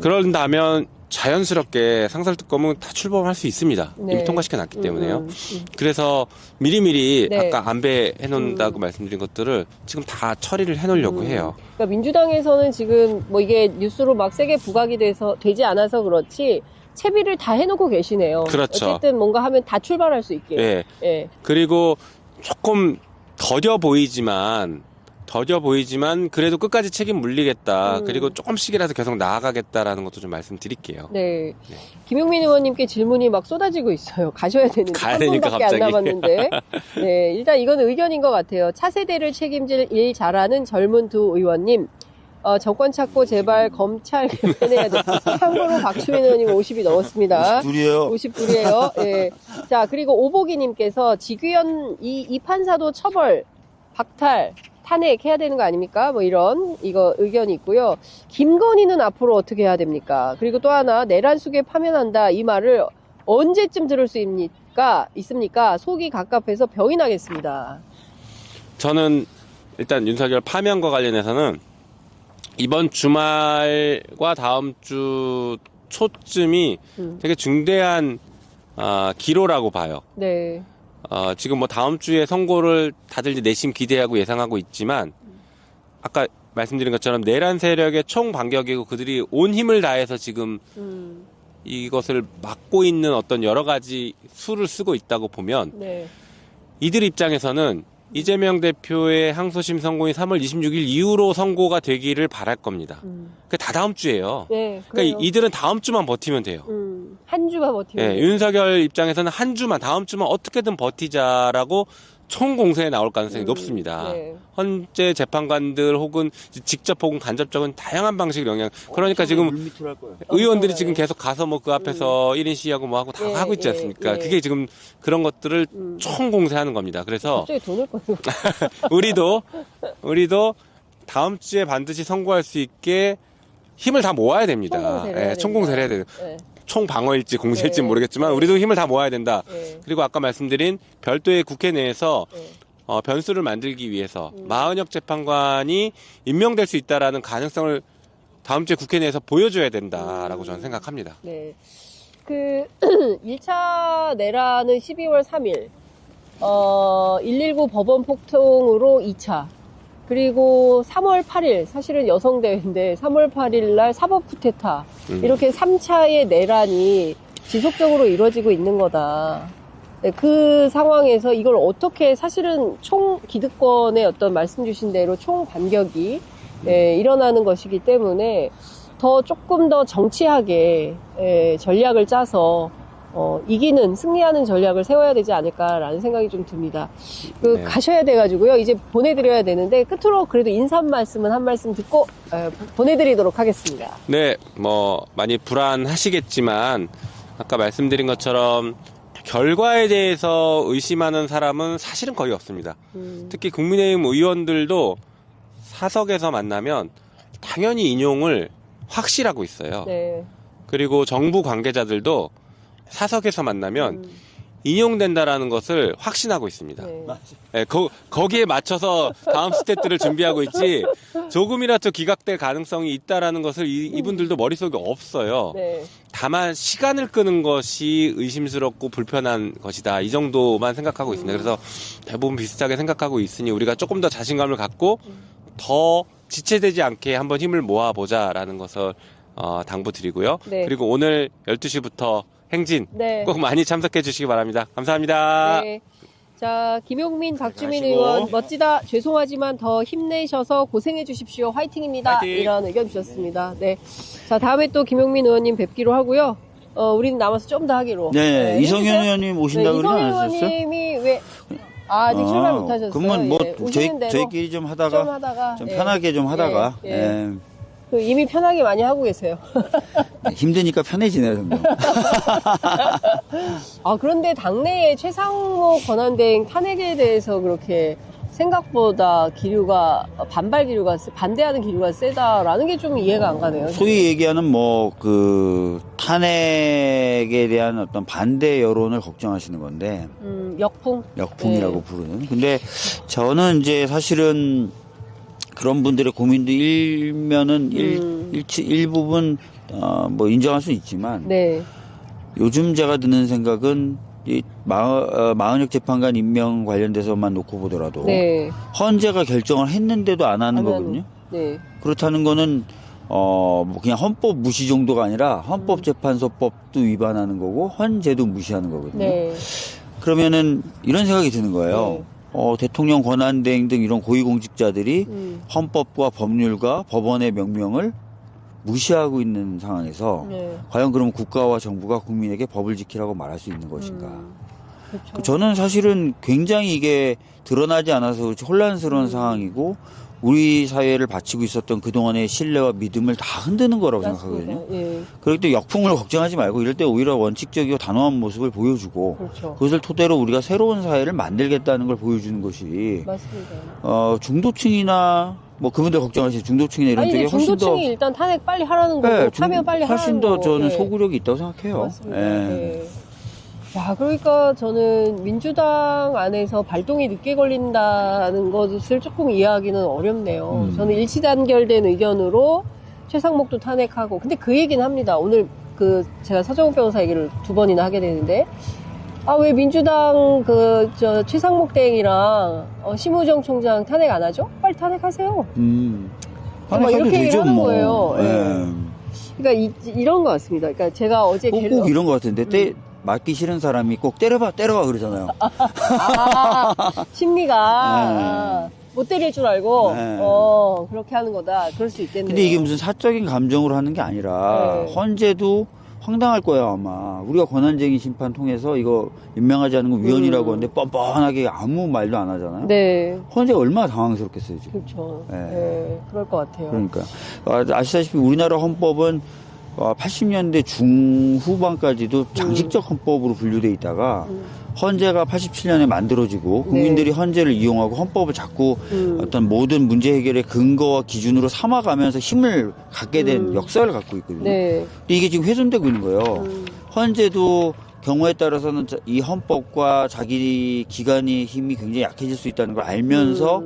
B: 그런다면 자연스럽게 상설특검은 다 출범할 수 있습니다.
A: 네.
B: 이미 통과시켜놨기 때문에요. 그래서 미리미리
A: 네.
B: 아까 안배해놓는다고 말씀드린 것들을 지금 다 처리를 해놓으려고 해요.
A: 그러니까 민주당에서는 지금 뭐 이게 뉴스로 막 세게 부각이 되지 않아서 그렇지 채비를 다 해놓고 계시네요.
B: 그렇죠.
A: 어쨌든 뭔가 하면 다 출발할 수 있게.
B: 예.
A: 예.
B: 그리고 조금 더뎌 보이지만 그래도 끝까지 책임 물리겠다. 그리고 조금씩이라도 계속 나아가겠다라는 것도 좀 말씀드릴게요.
A: 네.
B: 네.
A: 김용민 의원님께 질문이 막 쏟아지고 있어요. 가셔야 되는데.
B: 가야
A: 한
B: 되니까
A: 분밖에 안
B: 갑자기.
A: 남았는데. 네. 일단 이건 의견인 것 같아요. 차세대를 책임질 일 잘하는 젊은 두 의원님. 정권 찾고 제발 검찰 개편해야 돼. 참고로 박주민 의원님 50이 넘었습니다.
C: 둘이에요.
A: 52이에요. 예. 자, 그리고 오보기님께서 지규현 이 판사도 처벌, 박탈, 탄핵해야 되는 거 아닙니까? 뭐 이런 의견이 있고요. 김건희는 앞으로 어떻게 해야 됩니까? 그리고 또 하나 내란 속에 파면한다 이 말을 언제쯤 들을 수 있습니까? 속이 갑갑해서 병이 나겠습니다.
B: 저는 일단 윤석열 파면과 관련해서는 이번 주말과 다음 주 초쯤이 되게 중대한 기로라고 봐요.
A: 네.
B: 지금 뭐 다음 주에 선고를 다들 이제 내심 기대하고 예상하고 있지만 아까 말씀드린 것처럼 내란 세력의 총 반격이고 그들이 온 힘을 다해서 지금 이것을 막고 있는 어떤 여러 가지 수를 쓰고 있다고 보면
A: 네.
B: 이들 입장에서는 이재명 대표의 항소심 선고인 3월 26일 이후로 선고가 되기를 바랄 겁니다. 그게 다 다음 주예요.
A: 네.
B: 그러니까 이들은 다음 주만 버티면 돼요.
A: 한 주만 버티면.
B: 예, 윤석열 입장에서는 한 주만, 다음 주만 어떻게든 버티자라고 총공세에 나올 가능성이 높습니다.
A: 네.
B: 헌재 재판관들 혹은 직접 혹은 간접적인 다양한 방식의 영향. 그러니까 지금
C: 물밑으로 할 거예요.
B: 의원들이
A: 엄청나요.
B: 지금 계속 가서 뭐 그 앞에서 1인 시위하고 뭐 하고 다
A: 예,
B: 하고 있지
A: 예,
B: 않습니까?
A: 예.
B: 그게 지금 그런 것들을 총공세하는 겁니다. 그래서
A: 갑자기 돈을 꺼내고.
B: 우리도 다음 주에 반드시 선고할 수 있게 힘을 다 모아야 됩니다.
A: 총공세를 해야
B: 총공세를 해야 돼요.
A: 네.
B: 총방어일지 공세일지
A: 네.
B: 모르겠지만
A: 네.
B: 우리도 힘을 다 모아야 된다.
A: 네.
B: 그리고 아까 말씀드린 별도의 국회 내에서
A: 네.
B: 변수를 만들기 위해서 마은혁 재판관이 임명될 수 있다라는 가능성을 다음 주에 국회 내에서 보여줘야 된다라고 저는 생각합니다.
A: 네. 1차 내란은 12월 3일, 119 법원 폭동으로 2차, 그리고 3월 8일, 사실은 여성대회인데 3월 8일 날 사법 쿠데타, 이렇게 3차의 내란이 지속적으로 이루어지고 있는 거다. 네, 그 상황에서 이걸 어떻게 사실은 총 기득권의 어떤 말씀 주신 대로 총 반격이 일어나는 것이기 때문에 조금 더 정치하게 전략을 짜서 승리하는 전략을 세워야 되지 않을까라는 생각이 좀 듭니다.
B: 네.
A: 가셔야 돼가지고요. 이제 보내드려야 되는데 끝으로 그래도 인사 말씀은 한 말씀 듣고 보내드리도록 하겠습니다.
B: 네, 뭐 많이 불안하시겠지만 아까 말씀드린 것처럼 결과에 대해서 의심하는 사람은 사실은 거의 없습니다. 특히 국민의힘 의원들도 사석에서 만나면 당연히 인용을 확실하고 있어요.
A: 네.
B: 그리고 정부 관계자들도 사석에서 만나면 인용된다라는 것을 확신하고 있습니다.
A: 네.
B: 네, 거기에 맞춰서 다음 스텝들을 준비하고 있지 조금이라도 기각될 가능성이 있다라는 것을 이분들도 머릿속에 없어요.
A: 네.
B: 다만 시간을 끄는 것이 의심스럽고 불편한 것이다. 이 정도만 생각하고 있습니다. 그래서 대부분 비슷하게 생각하고 있으니 우리가 조금 더 자신감을 갖고 더 지체되지 않게 한번 힘을 모아보자라는 것을 당부드리고요.
A: 네.
B: 그리고 오늘 12시부터 행진
A: 네.
B: 꼭 많이 참석해 주시기 바랍니다. 감사합니다.
A: 네. 자, 김용민, 박주민
C: 하시고.
A: 의원, 멋지다. 죄송하지만 더 힘내셔서 고생해 주십시오. 화이팅입니다.
B: 화이팅!
A: 이런 의견 주셨습니다. 네. 자, 다음에 또 김용민 의원님 뵙기로 하고요. 우리는 남아서 좀 더 하기로.
C: 네, 이성윤
A: 해주세요.
C: 의원님 오신다고 그러지
A: 이성윤
C: 않으셨어요?
A: 의원님이 왜, 아직 출발 못 하셨어요.
C: 그러면 뭐
A: 예, 오시는 대로
C: 저희끼리 좀 하다가 좀
A: 예.
C: 편하게 좀 하다가
A: 예, 예. 그 이미 편하게 많이 하고 계세요.
C: 힘드니까 편해지네요, 점점.
A: 아, 그런데 당내에 최상목 권한대행 탄핵에 대해서 그렇게 생각보다 반발 기류가, 반대하는 기류가 세다라는 게 좀 이해가 안 가네요.
C: 소위 얘기하는 뭐 그 탄핵에 대한 어떤 반대 여론을 걱정하시는 건데 역풍이라고
A: 네.
C: 부르는. 근데 저는 이제 사실은 그런 분들의 고민도 일부분 뭐 인정할 수 있지만
A: 네.
C: 요즘 제가 드는 생각은 이 마은혁 재판관 임명 관련돼서만 놓고 보더라도
A: 네.
C: 헌재가 결정을 했는데도 안 하는
A: 안 하는,
C: 거거든요.
A: 네.
C: 그렇다는 거는 뭐 그냥 헌법 무시 정도가 아니라 헌법재판소법도 위반하는 거고 헌재도 무시하는 거거든요.
A: 네.
C: 그러면은 이런 생각이 드는 거예요. 대통령 권한대행 등 이런 고위공직자들이 헌법과 법률과 법원의 명령을 무시하고 있는 상황에서
A: 네.
C: 과연 그럼 국가와 정부가 국민에게 법을 지키라고 말할 수 있는 것인가?
A: 그렇죠.
C: 저는 사실은 굉장히 이게 드러나지 않아서 그렇지 혼란스러운 상황이고 우리 사회를 바치고 있었던 그동안의 신뢰와 믿음을 다 흔드는 거라고 생각하거든요.
A: 예.
C: 그럴 때 역풍을 걱정하지 말고 이럴 때 오히려 원칙적이고 단호한 모습을 보여주고
A: 그렇죠.
C: 그것을 토대로 우리가 새로운 사회를 만들겠다는 걸 보여주는 것이
A: 맞습니다.
C: 중도층이나 뭐 그분들 걱정하시는 중도층이나 이런 쪽에 훨씬 더
A: 중도층이 일단 탄핵 빨리 하라는 거고 파면 빨리 하라는
C: 훨씬 더
A: 거고.
C: 저는
A: 예.
C: 소구력이 있다고 생각해요.
A: 맞습니다.
C: 예.
A: 예. 야, 그러니까 저는 민주당 안에서 발동이 늦게 걸린다는 것을 조금 이해하기는 어렵네요. 저는 일치단결된 의견으로 최상목도 탄핵하고, 근데 그 얘기는 합니다. 오늘 제가 서정욱 변호사 얘기를 2번이나 하게 되는데, 왜 민주당 최상목 대행이랑 심우정 총장 탄핵 안 하죠? 빨리 탄핵하세요. 이렇게 얘기를 하는 거예요. 예. 그러니까 이런 것 같습니다. 그러니까 제가 어제
C: 꼭 이런 것 같은데 맞기 싫은 사람이 꼭 때려봐 그러잖아요.
A: 심리가 못 때릴 줄 알고
C: 네.
A: 그렇게 하는 거다. 그럴 수 있겠네요.
C: 근데 이게 무슨 사적인 감정으로 하는 게 아니라
A: 네.
C: 헌재도 황당할 거예요 아마. 우리가 권한쟁의 심판 통해서 이거 임명하지 않은 건 위헌이라고 하는데 뻔뻔하게 아무 말도 안 하잖아요.
A: 네,
C: 헌재가 얼마나 당황스럽겠어요 지금.
A: 그렇죠.
C: 네.
A: 네, 그럴 것 같아요.
C: 그러니까 아시다시피 우리나라 헌법은 80년대 중후반까지도 장식적 헌법으로 분류돼 있다가 헌재가 87년에 만들어지고 국민들이 헌재를 이용하고 헌법을 자꾸 어떤 모든 문제 해결의 근거와 기준으로 삼아가면서 힘을 갖게 된 역사를 갖고 있거든요.
A: 네.
C: 근데 이게 지금 훼손되고 있는 거예요. 헌재도 경우에 따라서는 이 헌법과 자기 기관의 힘이 굉장히 약해질 수 있다는 걸 알면서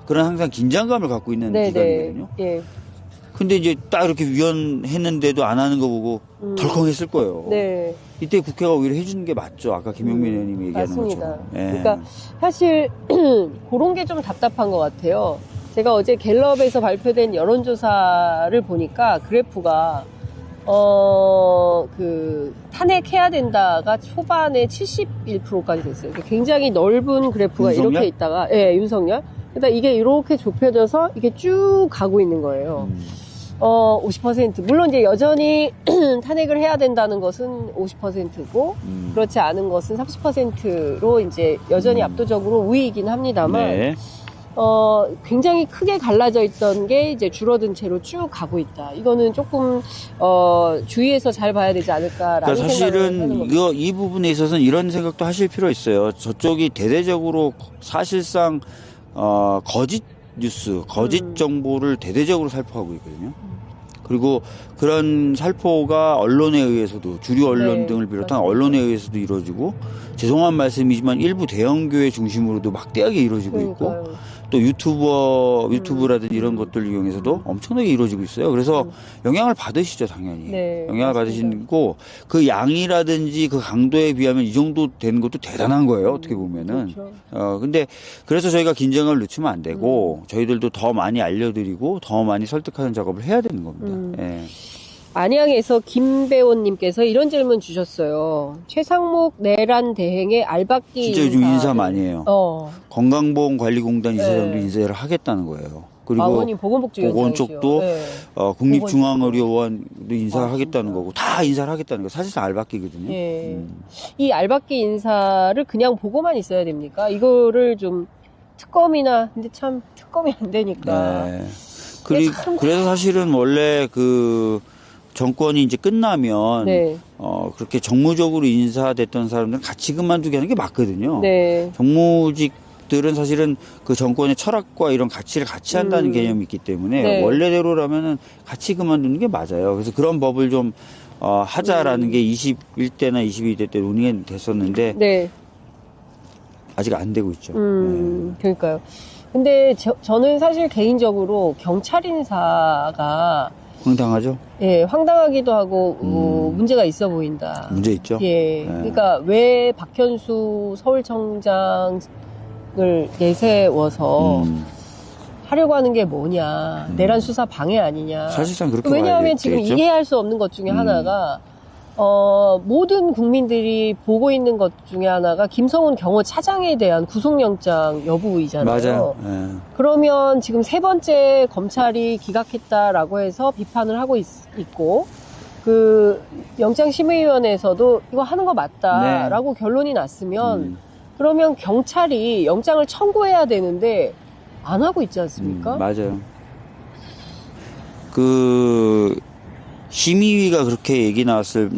C: 그런 항상 긴장감을 갖고 있는
A: 네,
C: 기관이거든요.
A: 네.
C: 근데 이제 딱 이렇게 위헌했는데도 안 하는 거 보고 덜컹했을 거예요.
A: 네.
C: 이때 국회가 오히려 해주는 게 맞죠. 아까 김용민 의원님이 얘기하는
A: 맞습니다.
C: 것처럼. 예.
A: 그러니까 사실 그런 게 좀 답답한 것 같아요. 제가 어제 갤럽에서 발표된 여론조사를 보니까 그래프가 탄핵해야 된다가 초반에 71%까지 됐어요. 굉장히 넓은 그래프가
C: 윤석열?
A: 이렇게 있다가, 예, 윤석열. 그러니까 이게 이렇게 좁혀져서 이게 쭉 가고 있는 거예요. 50%. 물론 이제 여전히 탄핵을 해야 된다는 것은 50%고, 그렇지 않은 것은 30%로 이제 여전히 압도적으로 우위이긴 합니다만,
C: 네.
A: 굉장히 크게 갈라져 있던 게 이제 줄어든 채로 쭉 가고 있다. 이거는 조금, 주의해서 잘 봐야 되지 않을까라는
C: 그러니까
A: 생각을 하는
C: 사실은
A: 겁니다.
C: 이 부분에 있어서는 이런 생각도 하실 필요 있어요. 저쪽이 대대적으로 사실상 거짓 뉴스, 거짓 정보를 대대적으로 살포하고 있거든요. 그리고 그런 살포가 언론에 의해서도 주류 언론
A: 네,
C: 등을 비롯한
A: 맞습니다.
C: 언론에 의해서도 이루어지고 죄송한 말씀이지만 일부 대형교회 중심으로도 막대하게 이루어지고 있고
A: 그러니까요.
C: 또 유튜브라든지 이런 것들 이용해서도 엄청나게 이루어지고 있어요. 그래서 영향을 받으시죠, 당연히.
A: 네,
C: 영향을
A: 맞습니다.
C: 받으시고 그 양이라든지 그 강도에 비하면 이 정도 되는 것도 대단한 거예요, 어떻게 보면은.
A: 그렇죠.
C: 근데 그래서 저희가 긴장을 늦추면 안 되고 저희들도 더 많이 알려드리고 더 많이 설득하는 작업을 해야 되는 겁니다. 예.
A: 안양에서 김배원님께서 이런 질문 주셨어요. 최상목 내란 대행의 알박기
C: 진짜 요즘 인사 많이 해요. 건강보험관리공단 이사장도
A: 네.
C: 인사를 하겠다는 거예요. 그리고
A: 마원님 보건복지위원장이시요.
C: 보건 쪽도
A: 네.
C: 국립중앙의료원도 인사를
A: 아,
C: 하겠다는
A: 진짜.
C: 거고 다 인사를 하겠다는 거. 사실상 알박기거든요.
A: 예. 이 알박기 인사를 그냥 보고만 있어야 됩니까? 이거를 좀 특검이나 근데 참 특검이 안 되니까.
C: 네. 그래서 사실은 원래 그 정권이 이제 끝나면
A: 네.
C: 그렇게 정무적으로 인사됐던 사람들은 같이 그만두게 하는 게 맞거든요.
A: 네.
C: 정무직들은 사실은 그 정권의 철학과 이런 가치를 같이 한다는 개념이 있기 때문에
A: 네.
C: 원래대로라면은 같이 그만두는 게 맞아요. 그래서 그런 법을 좀 하자라는 게 21대나 22대 때 논의가 됐었는데
A: 네.
C: 아직 안 되고 있죠.
A: 그러니까요. 근데 저는 사실 개인적으로 경찰 인사가
C: 황당하죠?
A: 예, 황당하기도 하고 문제가 있어 보인다.
C: 문제 있죠?
A: 예. 그러니까 왜 박현수 서울청장을 내세워서 하려고 하는 게 뭐냐. 내란 수사 방해 아니냐.
C: 사실상 그렇게
A: 왜냐하면
C: 봐야
A: 지금
C: 되겠죠?
A: 이해할 수 없는 것 중에 하나가 모든 국민들이 보고 있는 것 중에 하나가 김성훈 경호차장에 대한 구속영장 여부이잖아요.
C: 맞아요. 예.
A: 그러면 지금 세 번째 검찰이 기각했다라고 해서 비판을 하고 있고 그 영장심의위원회에서도 이거 하는 거 맞다라고 결론이 났으면 그러면 경찰이 영장을 청구해야 되는데 안 하고 있지 않습니까?
C: 맞아요. 그 심의위가 그렇게 얘기 나왔을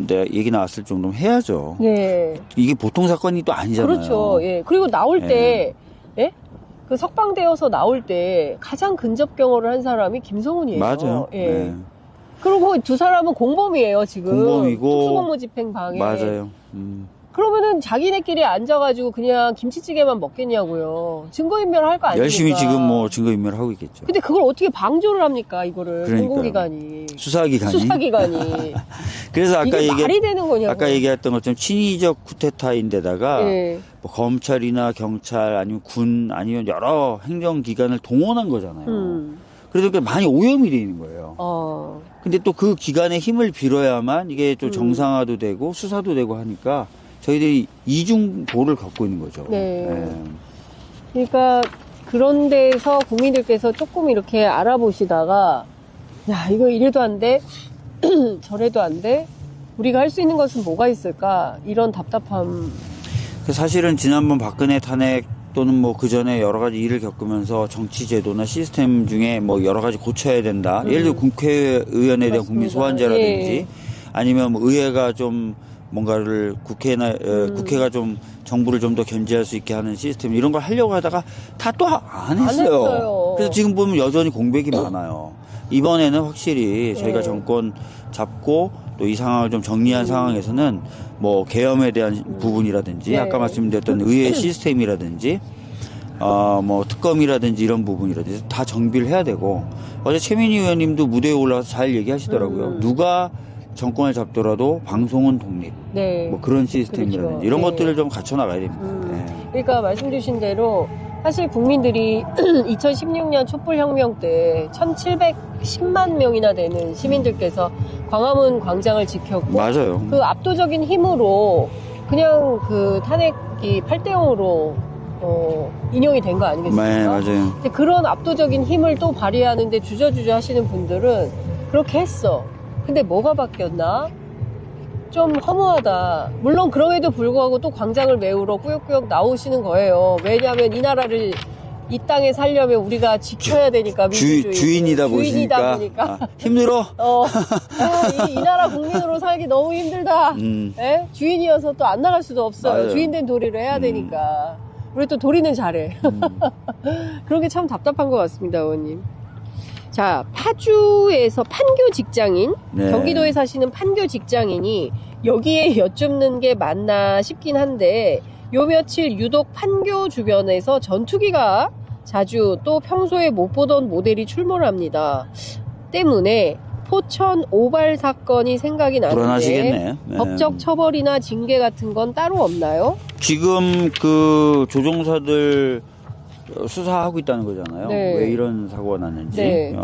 C: 정도면 해야죠.
A: 네.
C: 이게 보통 사건이 또 아니잖아요.
A: 그렇죠. 예. 그리고 나올 때, 예? 그 석방되어서 나올 때 가장 근접 경호를 한 사람이 김성훈이에요.
C: 맞아요.
A: 예.
C: 네.
A: 그리고 두 사람은 공범이에요, 지금.
C: 공범이고.
A: 특수공무집행 방해.
C: 맞아요.
A: 그러면은 자기네끼리 앉아가지고 그냥 김치찌개만 먹겠냐고요. 증거인멸 할 거 아닙니까?
C: 열심히 지금 뭐 증거인멸을 하고 있겠죠.
A: 근데 그걸 어떻게 방조를 합니까, 이거를.
C: 그러니까요.
A: 공공기관이.
C: 수사기관이.
A: 수사기관이.
C: 그래서
A: 이게 말이 되는 거냐고.
C: 아까 얘기했던 것처럼 친위적 쿠데타인데다가
A: 예.
C: 뭐 검찰이나 경찰 아니면 군 아니면 여러 행정기관을 동원한 거잖아요. 그래서 그게 많이 오염이 돼 있는 거예요. 근데 또 그 기관의 힘을 빌어야만 이게 또 정상화도 되고 수사도 되고 하니까 저희들이 이중보를 겪고 있는 거죠.
A: 네. 그러니까 그런 데서 국민들께서 조금 이렇게 알아보시다가 야, 이거 이래도 안 돼? 저래도 안 돼? 우리가 할 수 있는 것은 뭐가 있을까? 이런 답답함.
C: 사실은 지난번 박근혜 탄핵 또는 뭐 그 전에 여러 가지 일을 겪으면서 정치 제도나 시스템 중에 뭐 여러 가지 고쳐야 된다. 예를 들어 국회의원에 대한 국민 소환제라든지
A: 예.
C: 아니면 뭐 의회가 좀 뭔가를 국회가 좀 정부를 좀 더 견제할 수 있게 하는 시스템 이런 걸 하려고 하다가 다 또 안 했어요. 그래서 지금 보면 여전히 공백이 많아요. 이번에는 확실히 저희가 정권 잡고 또 이 상황을 좀 정리한 상황에서는 뭐 계엄에 대한 부분이라든지 아까 말씀드렸던 의회 시스템이라든지 뭐 특검이라든지 이런 부분이라든지 다 정비를 해야 되고 어제 최민희 의원님도 무대에 올라가서 잘 얘기하시더라고요. 누가 정권을 잡더라도 방송은 독립.
A: 네.
C: 뭐 그런 시스템이라든지
A: 그렇죠.
C: 이런
A: 네.
C: 것들을 좀 갖춰 나가야 됩니다.
A: 그러니까 말씀 주신 대로 사실 국민들이 2016년 촛불혁명 때 1710만 명이나 되는 시민들께서 광화문 광장을 지켰고
C: 맞아요.
A: 그 압도적인 힘으로 그냥 그 탄핵이 8대0으로 인용이 된 거 아니겠습니까?
C: 네, 맞아요.
A: 근데 그런 압도적인 힘을 또 발휘하는데 주저주저 하시는 분들은 그렇게 했어. 근데 뭐가 바뀌었나? 좀 허무하다. 물론 그럼에도 불구하고 또 광장을 메우러 꾸역꾸역 나오시는 거예요. 왜냐하면 이 나라를 이 땅에 살려면 우리가 지켜야 되니까 민주주의.
C: 주인이다 보니까 힘들어.
A: 이 나라 국민으로 살기 너무 힘들다. 예? 주인이어서 또 안 나갈 수도 없어요.
C: 맞아요.
A: 주인된 도리를 해야 되니까. 우리 또 도리는 잘해. 그런 게 참 답답한 것 같습니다, 의원님. 자, 파주에서 판교 직장인,
C: 네.
A: 경기도에 사시는 판교 직장인이 여기에 여쭙는 게 맞나 싶긴 한데, 요 며칠 유독 판교 주변에서 전투기가 자주 또 평소에 못 보던 모델이 출몰을 합니다. 때문에 포천 오발 사건이 생각이 나는데,
C: 불안하시겠네. 네.
A: 법적 처벌이나 징계 같은 건 따로 없나요?
C: 지금 그 조종사들 수사하고 있다는 거잖아요.
A: 네.
C: 왜 이런 사고가 났는지.
A: 네.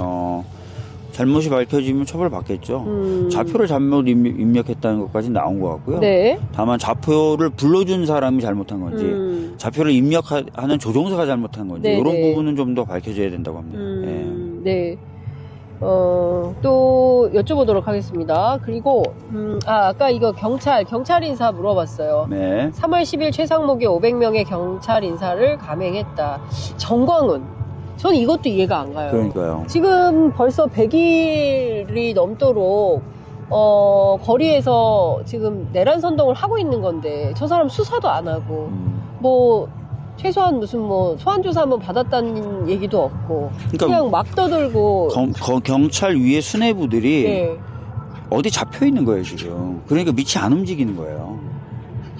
C: 잘못이 밝혀지면 처벌받겠죠. 좌표를 잘못 입력했다는 것까지 나온 것 같고요.
A: 네.
C: 다만 좌표를 불러준 사람이 잘못한 건지, 좌표를 입력하는 조종사가 잘못한 건지,
A: 네,
C: 이런
A: 네.
C: 부분은 좀 더 밝혀져야 된다고 합니다.
A: 네. 또 여쭤보도록 하겠습니다. 그리고 아까 이거 경찰 인사 물어봤어요.
C: 네.
A: 3월 10일 최상목이 500명의 경찰 인사를 감행했다. 정광훈. 전 이것도 이해가 안 가요.
C: 그러니까요.
A: 지금 벌써 100일이 넘도록 거리에서 지금 내란 선동을 하고 있는 건데 저 사람 수사도 안 하고 뭐 최소한 무슨 뭐 소환 조사 한번 받았다는 얘기도 없고
C: 그러니까
A: 그냥 막 떠들고
C: 경찰 위에 수뇌부들이
A: 네.
C: 어디 잡혀 있는 거예요, 지금. 그러니까 밑이 안 움직이는 거예요.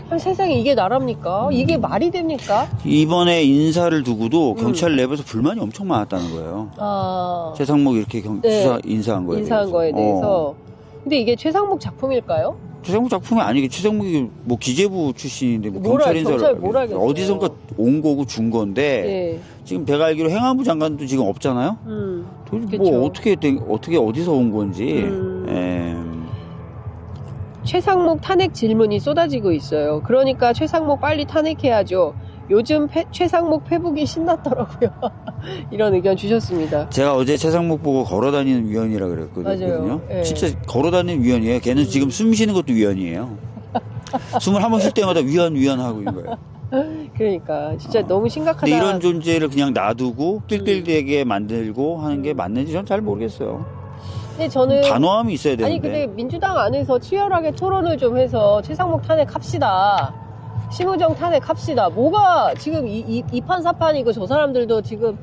A: 한 세상에 이게 나랍니까? 이게 말이 됩니까?
C: 이번에 인사를 두고도 경찰 내부에서 불만이 엄청 많았다는 거예요.
A: 아,
C: 최상목 이렇게
A: 네.
C: 수사 인사한 거에
A: 인사한
C: 대해서.
A: 거에 대해서. 근데 이게 최상목 작품일까요?
C: 최상목 작품이 아니게 최상목이 뭐 기재부 출신인데 뭐
A: 뭘
C: 경찰
A: 알-
C: 인사를
A: 경찰 뭘 알겠어요.
C: 어디선가 온 거고 준 건데
A: 네.
C: 지금 제가 알기로 행안부 장관도 지금 없잖아요. 도대체
A: 그쵸.
C: 뭐 어떻게 어디서 온 건지.
A: 최상목 탄핵 질문이 쏟아지고 있어요. 그러니까 최상목 빨리 탄핵해야죠. 요즘 최상목 페북이 신났더라고요. 이런 의견 주셨습니다.
C: 제가 어제 최상목 보고 걸어다니는 위원이라 그랬거든요.
A: 맞아요. 예.
C: 진짜 걸어다니는 위원이에요. 걔는 지금 숨 쉬는 것도 위원이에요. 숨을 한 번 쉴 때마다 위원 하고 있는 거예요.
A: 그러니까 진짜 너무 심각하다.
C: 근데 이런 존재를 그냥 놔두고 띨띨되게 만들고 하는 게 맞는지 전 잘 모르겠어요.
A: 근데 저는
C: 단호함이 있어야 되는데.
A: 아니 근데 민주당 안에서 치열하게 토론을 좀 해서 최상목 탄핵합시다. 심우정 탄핵합시다. 뭐가 지금 이판사판이고 저 사람들도 지금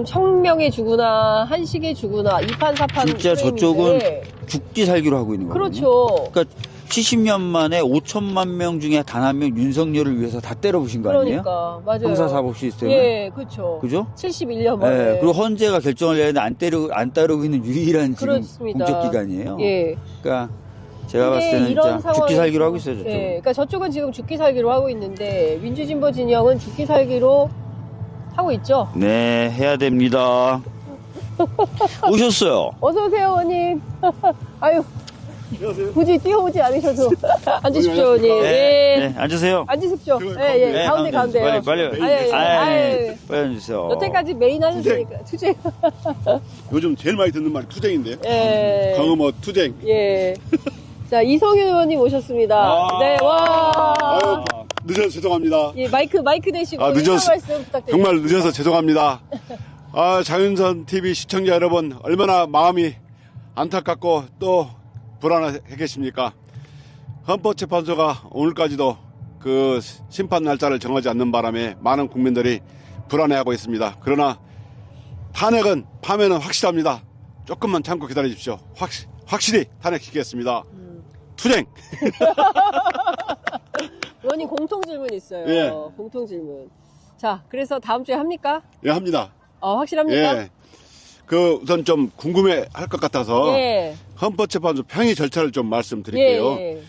A: 청명에 주구나 한식에 주구나 이판사판
C: 진짜 저쪽은 죽기 살기로 하고 있는 거거든요.
A: 그렇죠.
C: 그러니까 70년 만에 5천만 명 중에 단 한 명 윤석열을 위해서 다 때려부신 거 아니에요?
A: 그러니까 맞아요.
C: 형사사법 시스템을.
A: 예, 그렇죠.
C: 그죠?
A: 71년 만에.
C: 네, 그리고 헌재가 결정을 내야 되는데 안 따르고 있는 유일한 지금
A: 그렇습니다.
C: 공적기관이에요.
A: 예.
C: 그러니까 제가 봤을
A: 근데
C: 때는
A: 이런
C: 진짜 죽기 살기로 하고 있어요, 저쪽.
A: 예, 그러니까 저쪽은 지금 죽기 살기로 하고 있는데 민주진보 진영은 죽기 살기로 하고 있죠.
C: 네, 해야 됩니다. 오셨어요.
A: 어서 오세요, 의원님. 아유.
D: 안녕하세요.
A: 굳이 뛰어오지 않으셔도 앉으십시오, 의원님.
C: 네,
A: 예.
C: 네, 앉으세요.
A: 앉으십시오.
D: 그럼
A: 예, 예.
C: 네,
A: 가운데.
C: 빨리.
A: 아, 예, 예.
C: 아유, 빨리 앉으세요.
A: 여태까지 메인 하셨으니까. 투쟁.
D: 요즘 제일 많이 듣는 말이 투쟁인데.
A: 예.
D: 강음어 투쟁.
A: 예. 자, 이성윤 의원님 오셨습니다. 네, 와.
D: 아유, 늦어서 죄송합니다.
A: 예, 마이크 대시고
D: 아,
A: 인사 말씀 부탁드립니다.
D: 정말 늦어서 죄송합니다. 장윤선 TV 시청자 여러분, 얼마나 마음이 안타깝고 또 불안하겠습니까? 헌법재판소가 오늘까지도 그 심판 날짜를 정하지 않는 바람에 많은 국민들이 불안해하고 있습니다. 그러나 탄핵은 파면은 확실합니다. 조금만 참고 기다려 주십시오. 확실히 탄핵시키겠습니다. 투쟁!
A: 의원님 공통 질문 있어요.
D: 예.
A: 공통 질문. 자, 그래서 다음 주에 합니까?
D: 예, 합니다.
A: 확실합니까?
D: 예. 우선 좀 궁금해 할 것 같아서
A: 예.
D: 헌법재판소 평의 절차를 좀 말씀드릴게요.
A: 예.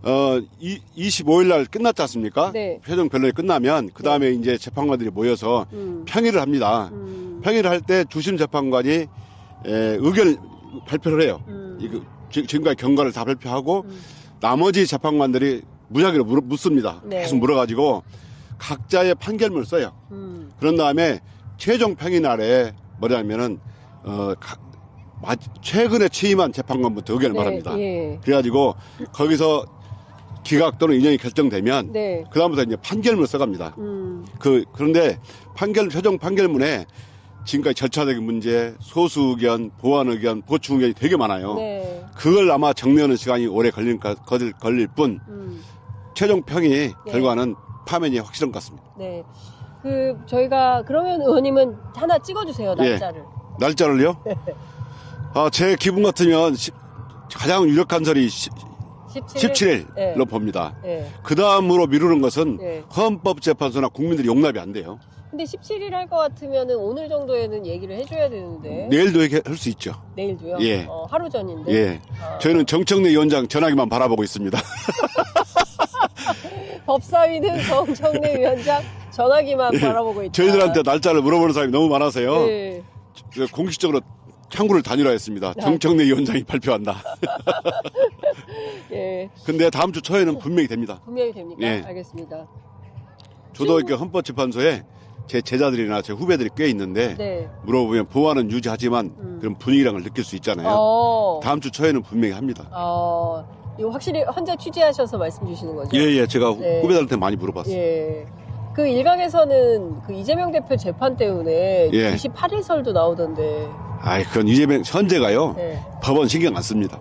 D: 25일 날 끝났지 않습니까?
A: 네.
D: 최종 변론이 끝나면 그 다음에 이제 재판관들이 모여서 평의를 합니다. 평의를 할 때 주심 재판관이 의견을 발표를 해요. 지금까지 경과를 다 발표하고 나머지 재판관들이 무작위로 묻습니다.
A: 네.
D: 계속 물어가지고 각자의 판결문을 써요. 그런 다음에 최종 평의 날에 뭐냐면은 최근에 취임한 재판관부터 의견을 말합니다.
A: 예.
D: 그래가지고 거기서 기각 또는 인용이 결정되면
A: 네.
D: 그다음부터 이제 판결문을 써갑니다. 그런데 최종 판결문에 지금까지 절차적인 문제, 소수 의견, 보완 의견, 보충 의견이 되게 많아요.
A: 네.
D: 그걸 아마 정리하는 시간이 오래 걸릴 뿐 최종 평의 결과는 파면이 확실한 것 같습니다.
A: 네. 저희가 그러면 의원님은 하나 찍어주세요, 날짜를.
D: 날짜를요? 제 기분 같으면 가장 유력한 설이 17일로
A: 네.
D: 봅니다.
A: 네.
D: 그 다음으로 미루는 것은
A: 네.
D: 헌법재판소나 국민들이 용납이 안 돼요.
A: 근데 17일 할 것 같으면은 오늘 정도에는 얘기를 해줘야 되는데.
D: 내일도 얘기할 수 있죠.
A: 내일도요?
D: 예.
A: 하루 전인데.
D: 예. 저희는 정청래 위원장 전화기만 바라보고 있습니다.
A: 법사위는 정청래 위원장 전화기만 바라보고 있다.
D: 저희들한테 날짜를 물어보는 사람이 너무 많아서요.
A: 네.
D: 공식적으로 창구를 다니라 했습니다. 정청래 위원장이 발표한다.
A: 예.
D: 근데 다음 주 초에는 분명히 됩니다.
A: 분명히 됩니까?
D: 예.
A: 알겠습니다.
D: 저도 이렇게 헌법재판소에 제 제자들이나 제 후배들이 꽤 있는데
A: 네.
D: 물어보면 보안은 유지하지만 그런 분위기랑을 느낄 수 있잖아요. 다음 주 초에는 분명히 합니다.
A: 이거 확실히 헌재 취재하셔서 말씀 주시는 거죠?
D: 예, 제가
A: 네.
D: 후배들한테 많이 물어봤어요.
A: 예. 그 일각에서는 그 이재명 대표 재판 때문에
D: 예.
A: 28일설도 나오던데.
D: 그건 이재명 현재가요.
A: 네.
D: 법원 신경 안 씁니다.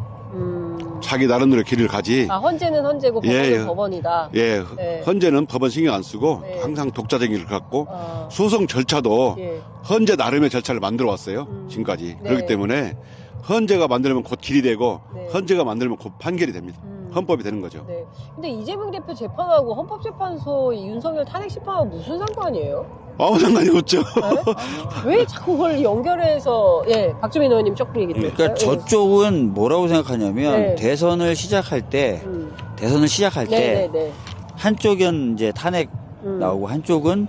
D: 자기 나름대로 길을 가지.
A: 헌재는 헌재고 법원은
D: 예.
A: 법원이다.
D: 예,
A: 네.
D: 헌재는 법원 신경 안 쓰고
A: 네.
D: 항상 독자적인 길을 갖고
A: 아.
D: 소송 절차도
A: 예.
D: 헌재 나름의 절차를 만들어 왔어요. 지금까지.
A: 네.
D: 그렇기 때문에 헌재가 만들면 곧 길이 되고
A: 네.
D: 헌재가 만들면 곧 판결이 됩니다. 헌법이 되는 거죠.
A: 네. 근데 이재명 대표 재판하고 헌법재판소 이 윤석열 탄핵 심판하고 무슨 상관이에요?
D: 아무 상관이 없죠.
A: 네? 왜 자꾸 그걸 연결해서, 박주민 의원님 조금 얘기 좀
C: 그러니까
A: 해주세요.
C: 저쪽은 뭐라고 생각하냐면
A: 네.
C: 대선을 시작할 때
A: 네네네.
C: 한쪽은 이제 탄핵 나오고 한쪽은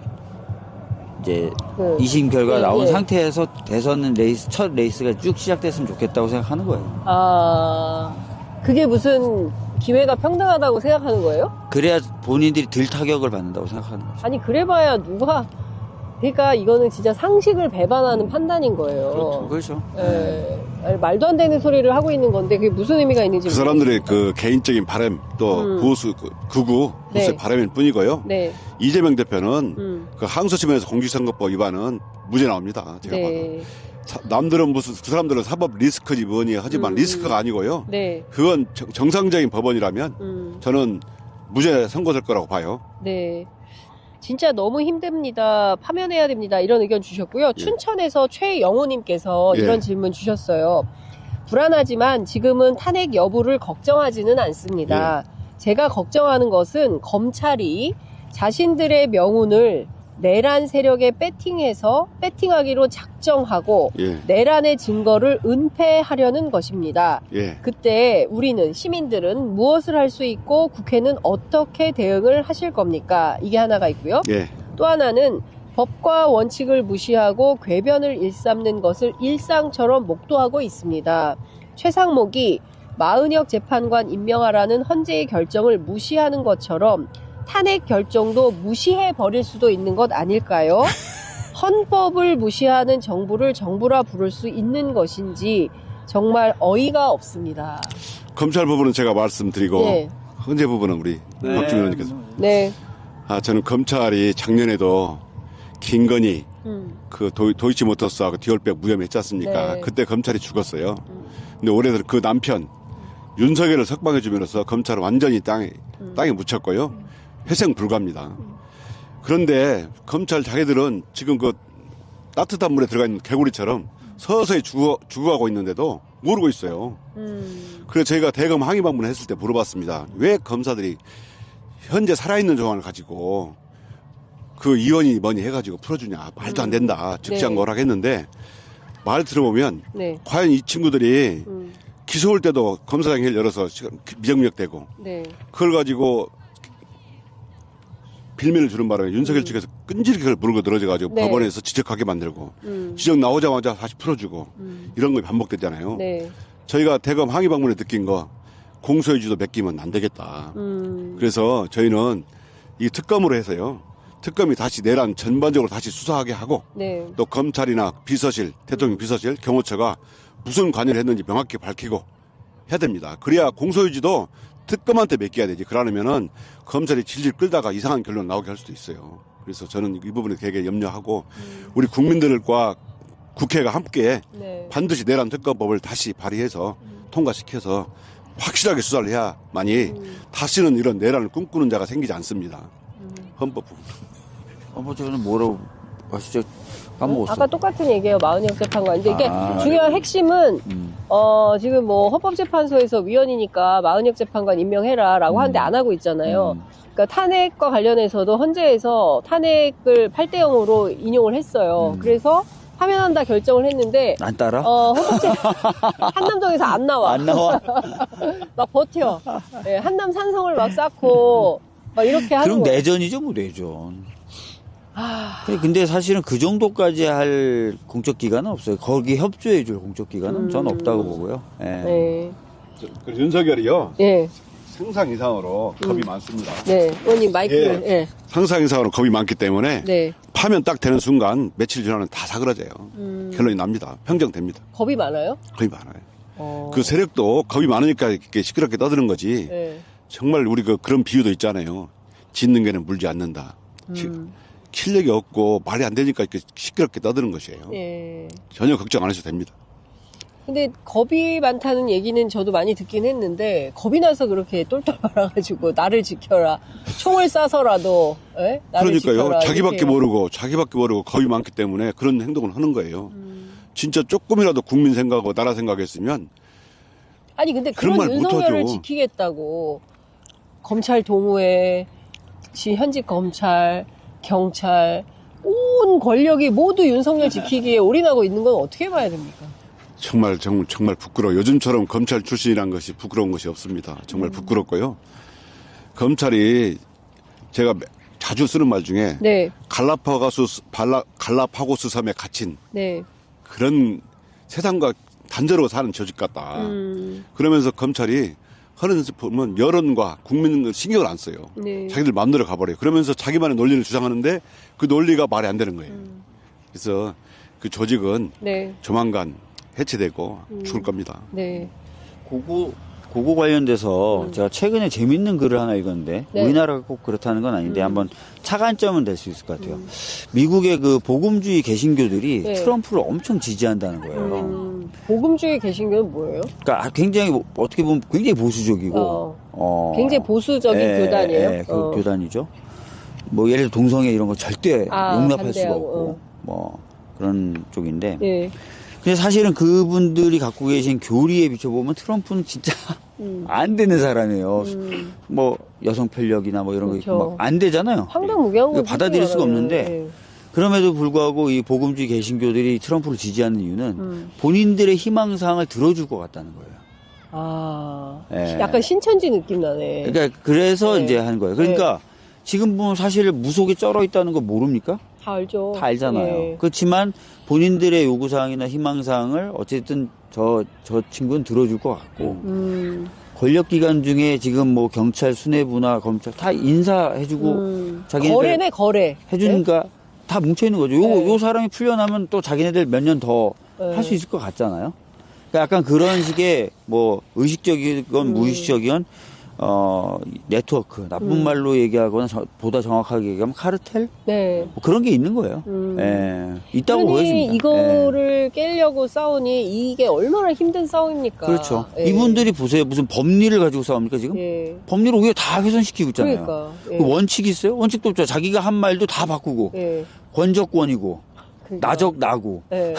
C: 이제
A: 그,
C: 2심 결과
A: 예,
C: 나온
A: 예.
C: 상태에서 대선 첫 레이스가 쭉 시작됐으면 좋겠다고 생각하는 거예요.
A: 그게 무슨 기회가 평등하다고 생각하는 거예요?
C: 그래야 본인들이 덜 타격을 받는다고 생각하는 거죠.
A: 아니, 그래봐야 누가, 그러니까 이거는 진짜 상식을 배반하는 판단인 거예요.
C: 그렇죠.
A: 아니, 말도 안 되는 소리를 하고 있는 건데 그게 무슨 의미가 있는지.
D: 그 사람들의 그 개인적인 바람 또 보수 극우
A: 네.
D: 보수의 바람일 뿐이고요.
A: 네.
D: 이재명 대표는 그 항소심에서 공직선거법 위반은 무죄 나옵니다. 제가 봐도.
A: 네.
D: 남들은 무슨 그 사람들은 사법 리스크지 뭐니 하지만 리스크가 아니고요.
A: 네.
D: 그건 정상적인 법원이라면 저는 무죄 선고될 거라고 봐요.
A: 네. 진짜 너무 힘듭니다. 파면해야 됩니다. 이런 의견 주셨고요. 춘천에서 최영호님께서
D: 예.
A: 이런 질문 주셨어요. 불안하지만 지금은 탄핵 여부를 걱정하지는 않습니다. 제가 걱정하는 것은 검찰이 자신들의 명운을 내란 세력에 배팅하기로 작정하고 내란의 증거를 은폐하려는 것입니다. 그때 우리는 시민들은 무엇을 할 수 있고 국회는 어떻게 대응을 하실 겁니까? 이게 하나가 있고요. 또 하나는 법과 원칙을 무시하고 궤변을 일삼는 것을 일상처럼 목도하고 있습니다. 최상목이 마은혁 재판관 임명하라는 헌재의 결정을 무시하는 것처럼 탄핵 결정도 무시해 버릴 수도 있는 것 아닐까요? 헌법을 무시하는 정부를 정부라 부를 수 있는 것인지 정말 어이가 없습니다.
D: 검찰 부분은 제가 말씀드리고
A: 네.
D: 헌재 부분은 우리 박주민 의원님께서.
A: 네.
D: 저는 검찰이 작년에도 김건희 그 도이치모터스하고 디올백 무혐의했지 않습니까?
A: 네.
D: 그때 검찰이 죽었어요. 근데 올해 그 남편 윤석열을 석방해 주면서 검찰은 완전히 땅에 묻혔고요. 회생 불가입니다. 그런데 검찰 자기들은 지금 그 따뜻한 물에 들어가 있는 개구리처럼 서서히 죽어가고 있는데도 모르고 있어요. 그래서 저희가 대검 항의 방문했을 때 물어봤습니다. 왜 검사들이 현재 살아있는 조항을 가지고 그 이원이 뭐니 해가지고 풀어주냐. 말도 안 된다. 즉시항고 허락했는데 말 들어보면 과연 이 친구들이 기소 올 때도 검사장회를 열어서 미정역되고 그걸 가지고 빌미를 주는 바람에 윤석열 측에서 끈질기게 그걸 물고 늘어져가지고 법원에서 지적하게 만들고 지적 나오자마자 다시 풀어주고 이런 거 반복됐잖아요. 저희가 대검 항의 방문에 느낀 거 공소유지도 맡기면 안 되겠다. 그래서 저희는 이 특검으로 해서요. 특검이 다시 내란 전반적으로 다시 수사하게 하고 또 검찰이나 비서실, 대통령 비서실, 경호처가 무슨 관여를 했는지 명확히 밝히고 해야 됩니다. 그래야 공소유지도 특검한테 맡겨야 되지. 그러려면은 검찰이 질질 끌다가 이상한 결론 나오게 할 수도 있어요. 그래서 저는 이 부분에 되게 염려하고 우리 국민들과 국회가 함께 반드시 내란 특검법을 다시 발의해서 통과시켜서 확실하게 수사를 해야만이 다시는 이런 내란을 꿈꾸는 자가 생기지 않습니다. 헌법 부분.
C: 저는 뭐라고 하시죠? 까먹었어.
A: 아까 똑같은 얘기예요. 마은영 재판관인데 이게
C: 아,
A: 중요한 핵심은
C: 음.
A: 지금 뭐 헌법재판소에서 위원이니까 마은영 재판관 임명해라라고 하는데 안 하고 있잖아요. 그러니까 탄핵과 관련해서도 헌재에서 탄핵을 8대 0으로 인용을 했어요. 그래서 파면한다 결정을 했는데
C: 안 따라?
A: 한남동에서 안 나와.
C: 안 나와?
A: 막 버텨. 예, 한남 산성을 막 쌓고 막 이렇게 하는
C: 그럼
A: 거예요.
C: 내전이죠, 뭐 내전. 근데 사실은 그 정도까지 할 공적 기관은 없어요. 거기 협조해줄 공적 기관은 저는 없다고 보고요. 예.
A: 네.
D: 그 윤석열이요.
A: 예.
D: 상상 이상으로 겁이 많습니다.
A: 네. 의원님 마이크를. 예.
D: 상상 이상으로 겁이 많기 때문에
A: 네.
D: 파면 딱 되는 순간 며칠 지나면 다 사그라져요. 결론이 납니다. 평정됩니다.
A: 겁이 많아요?
D: 겁이 많아요. 그 세력도 겁이 많으니까 이렇게 시끄럽게 떠드는 거지.
A: 네.
D: 정말 우리 그런 비유도 있잖아요. 짖는 개는 물지 않는다. 실력이 없고 말이 안 되니까 이렇게 시끄럽게 떠드는 것이에요.
A: 예.
D: 전혀 걱정 안 하셔도 됩니다.
A: 근데 겁이 많다는 얘기는 저도 많이 듣긴 했는데 겁이 나서 그렇게 똘똘 말아가지고 나를 지켜라. 총을 쏴서라도 예? 나를
D: 그러니까요.
A: 지켜라.
D: 자기밖에
A: 이렇게.
D: 모르고 겁이 많기 때문에 그런 행동을 하는 거예요. 진짜 조금이라도 국민 생각하고 나라 생각했으면
A: 아니 근데
D: 그런
A: 그런
D: 말
A: 윤석열을
D: 못하죠.
A: 지키겠다고 검찰 동호회, 현직 검찰, 경찰 온 권력이 모두 윤석열 지키기에 올인하고 있는 건 어떻게 봐야 됩니까?
D: 정말 부끄러워. 요즘처럼 검찰 출신이란 것이 부끄러운 것이 없습니다. 정말 부끄럽고요. 검찰이 제가 자주 쓰는 말 중에
A: 네,
D: 갈라파고스 섬에 갇힌
A: 네.
D: 그런 세상과 단절하고 사는 조직 같다. 그러면서 검찰이 하는 데 보면 여론과 국민을 신경을 안 써요.
A: 네.
D: 자기들 마음대로 가버려요. 그러면서 자기만의 논리를 주장하는데 그 논리가 말이 안 되는 거예요. 그래서 그 조직은
A: 네,
D: 조만간 해체되고 죽을 겁니다.
A: 네.
C: 그거 관련돼서 제가 최근에 재밌는 글을 하나 읽었는데
A: 네.
C: 우리나라가 꼭 그렇다는 건 아닌데 한번 차관점은 될 수 있을 것 같아요. 미국의 그 복음주의 개신교들이
A: 네.
C: 트럼프를 엄청 지지한다는 거예요.
A: 복음주의 개신교는 뭐예요?
C: 그러니까 굉장히 어떻게 보면 굉장히 보수적이고
A: 굉장히 보수적인 교단이에요?
C: 교단이죠. 뭐 예를 들어 동성애 이런 거 절대 용납할 수가
A: 반대하고,
C: 없고 뭐 그런 쪽인데
A: 예.
C: 근데 사실은 그분들이 갖고 계신 교리에 비춰보면 트럼프는 진짜 안 되는 사람이에요. 뭐 여성 편력이나 뭐 이런
A: 그렇죠.
C: 거 안 되잖아요.
A: 황당무계한 거
C: 받아들일 수가 없는데
A: 예.
C: 그럼에도 불구하고 이 복음주의 개신교들이 트럼프를 지지하는 이유는 본인들의 희망사항을 들어줄 것 같다는 거예요. 예.
A: 약간 신천지 느낌 나네.
C: 그러니까 그래서
A: 네.
C: 이제 하는 거예요. 그러니까 지금 보면 사실 무속에 쩔어 있다는 거 모릅니까?
A: 다 알죠.
C: 다 알잖아요.
A: 예.
C: 그렇지만 본인들의 요구사항이나 희망사항을 어쨌든 저 친구는 들어줄 것 같고 권력기관 중에 지금 뭐 경찰, 수뇌부나 검찰 다 인사해주고 자기네들
A: 거래네, 거래.
C: 해주니까 다 뭉쳐있는 거죠.
A: 네.
C: 요 사람이 풀려나면 또 자기네들 몇 년 더 할 수 있을 것 같잖아요. 그러니까 약간 그런 식의 뭐 의식적이건 무의식적이건 네트워크, 나쁜 말로 얘기하거나 보다 정확하게 얘기하면 카르텔?
A: 네.
C: 뭐 그런 게 있는 거예요. 예. 있다고 보여집니다.
A: 이거를 깨려고 싸우니 이게 얼마나 힘든 싸움입니까?
C: 그렇죠.
A: 예.
C: 이분들이 보세요. 무슨 법리를 가지고 싸웁니까, 지금?
A: 예.
C: 법리를 오히려 다 훼손시키고 있잖아요.
A: 그러니까. 예.
C: 그 원칙이 있어요? 원칙도 없죠. 자기가 한 말도 다 바꾸고.
A: 예.
C: 권적권이고.
A: 그러니까.
C: 나적 나고.
A: 예.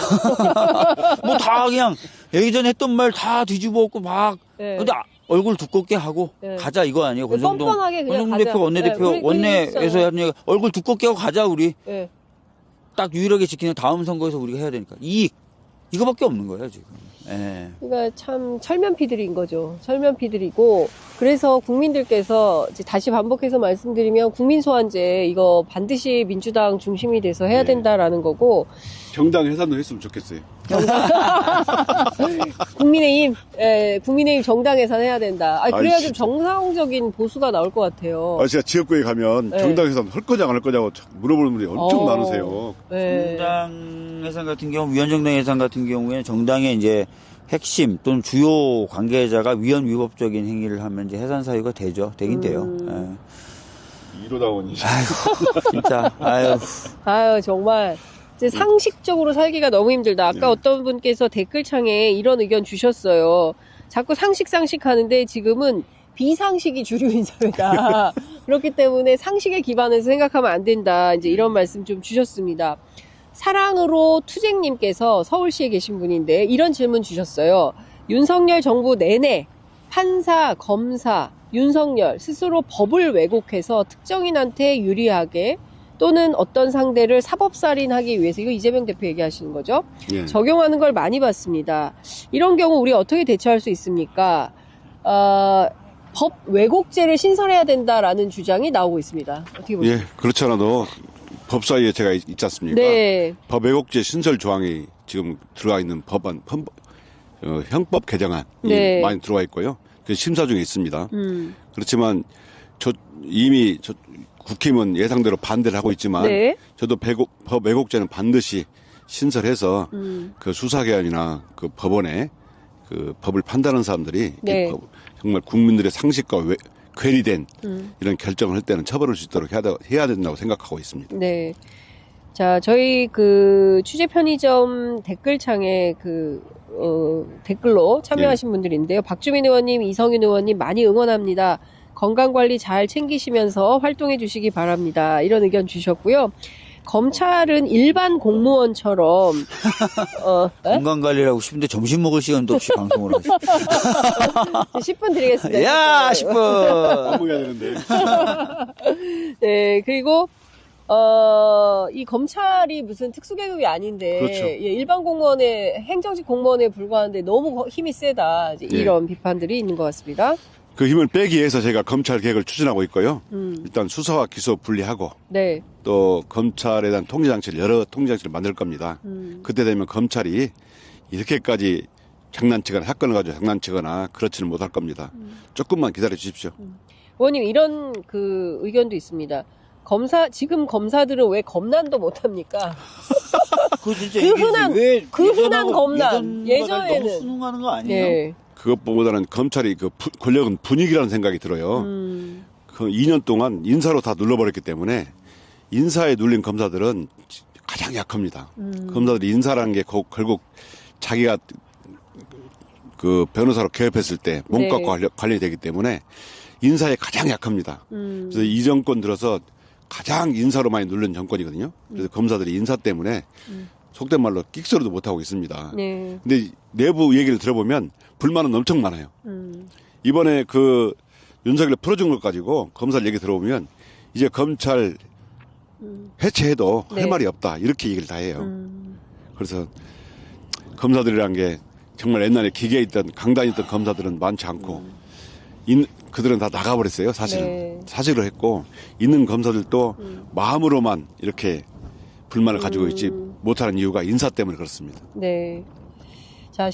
C: 뭐 다 그냥 예전에 했던 말 다 뒤집어 엎고 막.
A: 예.
C: 근데 얼굴 두껍게 하고
A: 네.
C: 가자 이거 아니에요? 권성동
A: 뻔뻔하게 그냥
C: 권성동
A: 가자.
C: 대표 원내대표
A: 네,
C: 원내에서 하는 얘기가 얼굴 두껍게 하고 가자 우리
A: 예.
C: 딱 유일하게 지키는 다음 선거에서 우리가 해야 되니까 이익 이거밖에 없는 거예요 지금. 예.
A: 그러니까 참 철면피들인 거죠. 철면피들이고 그래서 국민들께서 이제 다시 반복해서 말씀드리면 국민소환제 이거 반드시 민주당 중심이 돼서 해야 된다라는 거고
D: 정당 해산도 했으면 좋겠어요.
A: 국민의힘 정당 해산해야 된다. 그래야 좀
D: 진짜.
A: 정상적인 보수가 나올 것 같아요.
D: 제가 지역구에 가면
A: 네.
D: 정당 해산 할 거냐 안 할 거냐고 물어보는 분들이 엄청
A: 어.
D: 많으세요.
A: 네.
C: 정당 해산 같은 경우 위원정당 해산 같은 경우에는 정당의 이제 핵심 또는 주요 관계자가 위헌 위법적인 행위를 하면 이제 해산 사유가 되긴 돼요. 예.
D: 이로다원이.
C: 진짜 아유.
A: 아유 정말 이제 상식적으로 살기가 너무 힘들다. 아까 어떤 분께서 댓글창에 이런 의견 주셨어요. 자꾸 상식 하는데 지금은 비상식이 주류인 사회다. 그렇기 때문에 상식에 기반해서 생각하면 안 된다. 이제 이런 말씀 좀 주셨습니다. 사랑으로 투쟁님께서 서울시에 계신 분인데 이런 질문 주셨어요. 윤석열 정부 내내 판사, 검사, 윤석열 스스로 법을 왜곡해서 특정인한테 유리하게 또는 어떤 상대를 사법살인하기 위해서, 이거 이재명 대표 얘기하시는 거죠?
D: 예.
A: 적용하는 걸 많이 봤습니다. 이런 경우 우리 어떻게 대처할 수 있습니까? 법 왜곡죄를 신설해야 된다라는 주장이 나오고 있습니다. 어떻게 보세요?
D: 예, 그렇지 않아도 법사위에 제가 있지 않습니까?
A: 네.
D: 법 왜곡죄 신설 조항이 지금 들어가 있는 형법 개정안이
A: 네.
D: 많이 들어와 있고요. 그 심사 중에 있습니다. 그렇지만 이미 국힘은 예상대로 반대를 하고 있지만
A: 네.
D: 저도 법 왜곡죄는 반드시 신설해서 그 수사기관이나 그 법원에 그 법을 판단하는 사람들이
A: 네.
D: 정말 국민들의 상식과 괴리된 이런 결정을 할 때는 처벌할 수 있도록 해야 된다고 생각하고 있습니다.
A: 네. 자, 저희 그 취재 편의점 댓글창에 댓글로 참여하신 분들인데요. 박주민 의원님, 이성윤 의원님 많이 응원합니다. 건강관리 잘 챙기시면서 활동해 주시기 바랍니다. 이런 의견 주셨고요. 검찰은 일반 공무원처럼
C: 건강관리라고 싶은데 점심 먹을 시간도 없이 방송을 하시죠.
A: 10분 드리겠습니다.
C: 야, 10분.
D: 해야 되는데.
A: 네, 그리고 이 검찰이 무슨 특수계급이 아닌데
D: 그렇죠.
A: 예, 일반 공무원의 행정직 공무원에 불과한데 너무 힘이 세다. 이제 이런 비판들이 있는 것 같습니다.
D: 그 힘을 빼기 위해서 제가 검찰 개혁을 추진하고 있고요. 일단 수사와 기소 분리하고
A: 네.
D: 또 검찰에 대한 여러 통제장치를 만들 겁니다. 그때 되면 검찰이 이렇게까지 사건을 가지고 장난치거나 그렇지는 못할 겁니다. 조금만 기다려 주십시오.
A: 의원님 이런 그 의견도 있습니다. 지금 검사들은 왜 검난도 못합니까?
C: 그 진짜
A: 그
C: 이게
A: 흔한-
C: 왜
A: 그 흔한
C: 예전하고-
A: 검난,
C: 예전보다
A: 예전에는-
C: 너무 순응하는 거 아니에요?
A: 네.
D: 그것보다는 검찰이 권력은 분위기라는 생각이 들어요. 그 2년 동안 인사로 다 눌러버렸기 때문에 인사에 눌린 검사들은 가장 약합니다. 검사들이 인사라는 게 결국 자기가 그 변호사로 개업했을 때 몸값과 관련이 되기 때문에 인사에 가장 약합니다. 그래서 이 정권 들어서 가장 인사로 많이 누른 정권이거든요. 그래서 검사들이 인사 때문에 속된 말로 끽소리도 못하고 있습니다.
A: 네.
D: 근데 내부 얘기를 들어보면 불만은 엄청 많아요. 이번에 그 윤석열 풀어준 것 가지고 검사 얘기 들어보면 이제 검찰 해체해도
A: 네.
D: 할 말이 없다. 이렇게 얘기를 다 해요. 그래서 검사들이란 게 정말 옛날에 기계에 있던 강단에 있던 검사들은 많지 않고 그들은 다 나가버렸어요. 사실은.
A: 네.
D: 사직을 했고 있는 검사들도 마음으로만 이렇게 불만을 가지고 있지 못하는 이유가 인사 때문에 그렇습니다.
A: 네. 자,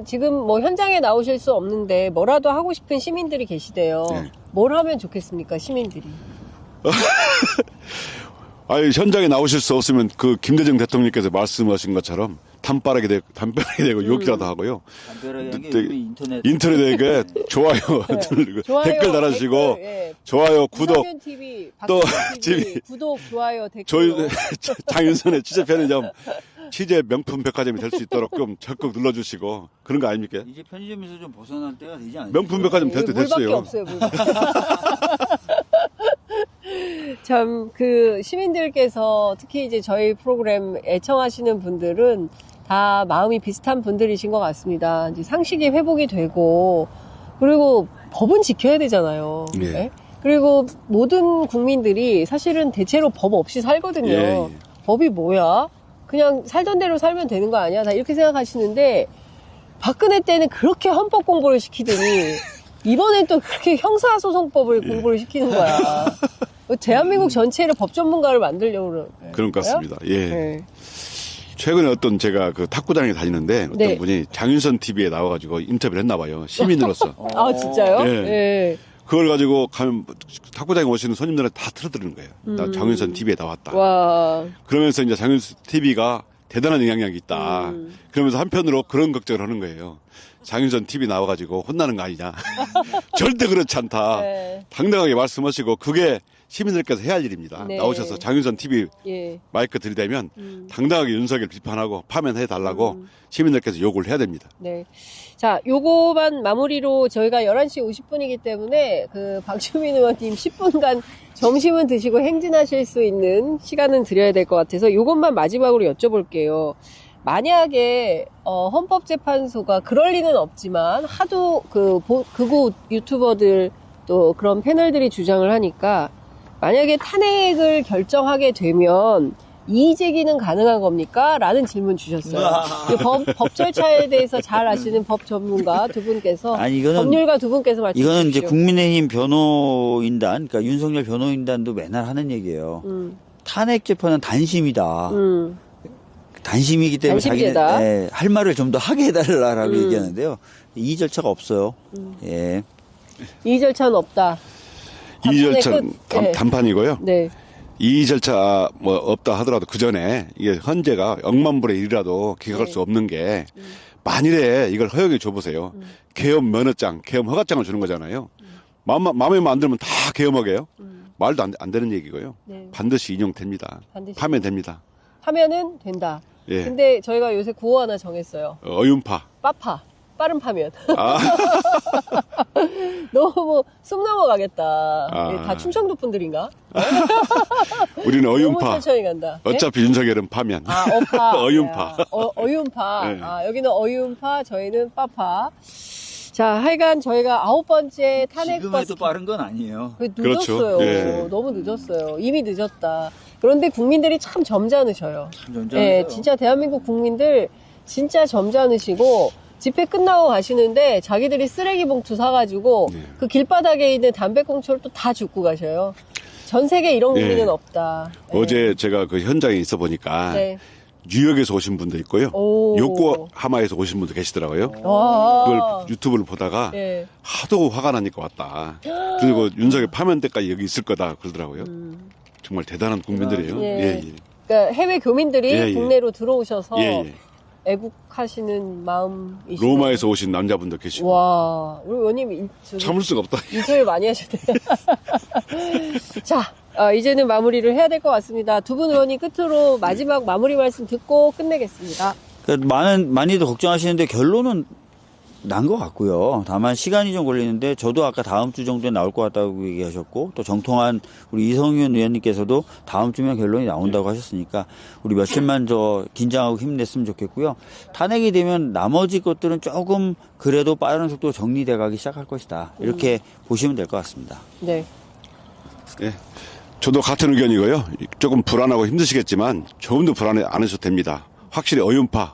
A: 지금 뭐 현장에 나오실 수 없는데 뭐라도 하고 싶은 시민들이 계시대요.
D: 네.
A: 뭘 하면 좋겠습니까, 시민들이?
D: 아니, 현장에 나오실 수 없으면 그 김대중 대통령께서 말씀하신 것처럼 담벼락이 되고 욕이라도 하고요.
C: 담벼락이 아닌 게
D: 네,
C: 요즘
D: 인터넷에 좋아요,
A: 좋아요,
D: 댓글 달아주시고
A: 댓글, 예.
D: 좋아요, 구독.
A: 이성윤 TV,
D: 또
A: 박지원 TV,
D: TV.
A: 구독, 좋아요, 댓글.
D: 저희 장윤선의 취재 편의점 취재 명품 백화점이 될 수 있도록 좀 적극 눌러주시고 그런 거 아닙니까?
C: 이제 편의점에서 좀 벗어날 때가 되지 않을까?
D: 명품 백화점 될 때
A: 물밖에
D: 됐어요.
A: 없어요, 물밖에. 참, 시민들께서 특히 이제 저희 프로그램 애청하시는 분들은 다 마음이 비슷한 분들이신 것 같습니다. 이제 상식이 회복이 되고, 그리고 법은 지켜야 되잖아요.
D: 예.
A: 네? 그리고 모든 국민들이 사실은 대체로 법 없이 살거든요.
D: 예.
A: 법이 뭐야? 그냥 살던 대로 살면 되는 거 아니야? 다 이렇게 생각하시는데, 박근혜 때는 그렇게 헌법 공부를 시키더니, 이번엔 또 그렇게 형사소송법을 공부를 시키는 거야. 대한민국 전체를 법 전문가를 만들려고 그러는
D: 그런 것 같습니다. 예.
A: 네.
D: 최근에 제가 그 탁구장에 다니는데 어떤
A: 네.
D: 분이 장윤선 TV에 나와가지고 인터뷰를 했나 봐요. 시민으로서.
A: 아, 진짜요?
D: 예.
A: 네.
D: 그걸 가지고 가면 탁구장에 오시는 손님들한테 다 틀어드리는 거예요. 나 장윤선 TV에 나왔다.
A: 와.
D: 그러면서 이제 장윤선 TV가 대단한 영향력이 있다. 그러면서 한편으로 그런 걱정을 하는 거예요. 장윤선 TV 나와가지고 혼나는 거 아니냐. 절대 그렇지 않다.
A: 네.
D: 당당하게 말씀하시고 그게 시민들께서 해야 할 일입니다.
A: 네.
D: 나오셔서 장윤선 TV
A: 예.
D: 마이크 들이대면 당당하게 윤석열 비판하고 파면해달라고 시민들께서 요구를 해야 됩니다.
A: 네. 자, 요거만 마무리로 저희가 11시 50분이기 때문에 그 박주민 의원님 10분간 점심은 드시고 행진하실 수 있는 시간은 드려야 될 것 같아서 요것만 마지막으로 여쭤볼게요. 만약에 헌법재판소가 그럴 리는 없지만 하도 극우 유튜버들 또 그런 패널들이 주장을 하니까 만약에 탄핵을 결정하게 되면 이의제기는 가능한 겁니까? 라는 질문 주셨어요. 법 절차에 대해서 잘 아시는 법 전문가 두 분께서
C: 아니, 이거는-
A: 법률가 두 분께서 말씀해
C: 이거는 이제
A: 주십시오.
C: 국민의힘 변호인단, 그러니까 윤석열 변호인단도 맨날 하는 얘기예요. 탄핵 재판은 단심이다. 단심이기 때문에
A: 단심제다.
C: 자기는 할 말을 좀 더 하게 해달라라고 얘기하는데요. 이 절차가 없어요. 예.
A: 이의 절차는 없다.
D: 이 절차
A: 끝. 네.
D: 단판이고요.
A: 네.
D: 이 절차 뭐 없다 하더라도 그 전에 이게 헌재가 억만불의 일이라도 기각할
A: 네.
D: 수 없는 게 만일에 이걸 허용해 줘보세요. 계엄 면허장, 계엄 허가장을 주는 거잖아요. 마음에 안 들면 다 계엄하게요. 말도 안 되는 얘기고요.
A: 네.
D: 반드시 인용됩니다.
A: 반드시.
D: 파면됩니다.
A: 하면은 된다.
D: 예.
A: 근데 저희가 요새 구호 하나 정했어요.
D: 어윤파.
A: 빠파. 빠른 파면.
D: 아,
A: 너무 숨 넘어가겠다.
D: 아.
A: 예, 다 충청도 분들인가?
D: 우리는
A: 너무
D: 어윤파.
A: 천천히 간다. 예?
D: 어차피 윤석열은 파면.
A: 아, 어파.
D: 어윤파.
A: 어윤파.
D: 네.
A: 아, 여기는 어윤파, 저희는 빠파. 자, 하여간 저희가 9번째 탄핵
C: 지금에도
A: 버스.
C: 빠른 건 아니에요.
D: 그렇죠.
A: 늦었어요.
D: 예.
A: 너무 늦었어요. 이미 늦었다. 그런데 국민들이 참 점잖으셔요. 예, 진짜 대한민국 국민들 진짜 점잖으시고 집회 끝나고 가시는데 자기들이 쓰레기 봉투 사가지고
D: 네.
A: 그 길바닥에 있는 담배꽁초를 또 다 줍고 가셔요. 전 세계 이런 국민은
D: 예.
A: 없다. 예.
D: 어제 제가 그 현장에 있어 보니까
A: 네.
D: 뉴욕에서 오신 분도 있고요.
A: 오.
D: 요코하마에서 오신 분도 계시더라고요.
A: 와.
D: 그걸 유튜브를 보다가
A: 예.
D: 하도 화가 나니까 왔다. 그리고 윤석열 파면 때까지 여기 있을 거다 그러더라고요. 정말 대단한 국민들이에요.
A: 예.
D: 예, 예.
A: 그러니까 해외 교민들이
D: 예, 예.
A: 국내로 들어오셔서
D: 예, 예.
A: 애국하시는 마음이시죠.
D: 로마에서 오신 남자분도 계시고
A: 와, 우리 의원님
D: 참을 수가 없다.
A: 인터뷰 많이 하셨네요. 자, 이제는 마무리를 해야 될 것 같습니다. 두 분 의원님 끝으로 마지막 마무리 말씀 듣고 끝내겠습니다.
C: 그러니까 많이들 걱정하시는데 결론은 난 것 같고요. 다만 시간이 좀 걸리는데 저도 아까 다음 주 정도에 나올 것 같다고 얘기하셨고 또 정통한 우리 이성윤 의원님께서도 다음 주면 결론이 나온다고 하셨으니까 우리 며칠만 더 긴장하고 힘냈으면 좋겠고요. 탄핵이 되면 나머지 것들은 조금 그래도 빠른 속도로 정리돼 가기 시작할 것이다. 이렇게 보시면 될 것 같습니다.
A: 네.
D: 예. 저도 같은 의견이고요. 조금 불안하고 힘드시겠지만 조금도 불안해 안 하셔도 됩니다. 확실히 어윤파.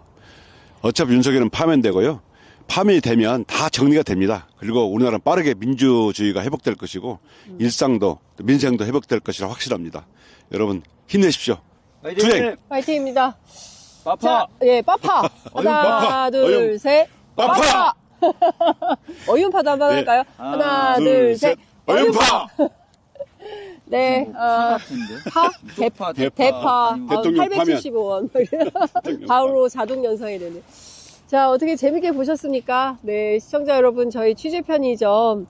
D: 어차피 윤석열은 파면되고요. 파면이 되면 다 정리가 됩니다. 그리고 우리나라는 빠르게 민주주의가 회복될 것이고 일상도 민생도 회복될 것이라 확실합니다. 여러분 힘내십시오. 투쟁!
A: 파이팅입니다.
C: 빠파!
A: 자, 예, 빠파. 하나,
D: 빠파.
A: 둘,
D: 어윤.
A: 셋.
D: 빠파.
A: 어윤파도 한번
D: 네.
A: 할까요? 하나, 둘, 셋.
D: 어윤파!
A: 네,
C: 같은데?
A: 파?
C: 대파,
A: 대파.
C: 아니면
D: 대통령
A: 875원. 바로 자동 연상이 되네. 자, 어떻게 재밌게 보셨습니까? 네, 시청자 여러분, 저희 취재 편의점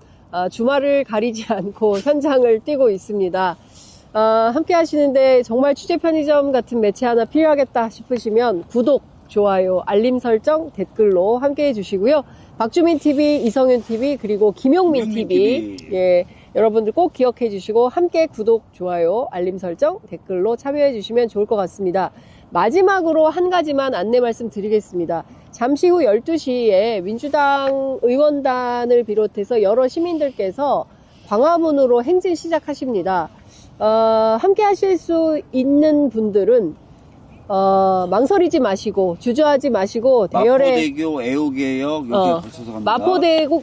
A: 주말을 가리지 않고 현장을 뛰고 있습니다. 함께 하시는데 정말 취재 편의점 같은 매체 하나 필요하겠다 싶으시면 구독, 좋아요, 알림 설정, 댓글로 함께 해주시고요. 박주민 TV, 이성윤 TV, 그리고 김용민 TV. 예. 여러분들 꼭 기억해 주시고 함께 구독, 좋아요, 알림 설정, 댓글로 참여해 주시면 좋을 것 같습니다. 마지막으로 한 가지만 안내 말씀 드리겠습니다. 잠시 후 12시에 민주당 의원단을 비롯해서 여러 시민들께서 광화문으로 행진 시작하십니다. 함께 하실 수 있는 분들은 망설이지 마시고 주저하지 마시고 대열에
C: 마포대교, 애호개역 이렇게 붙여서 갑니다.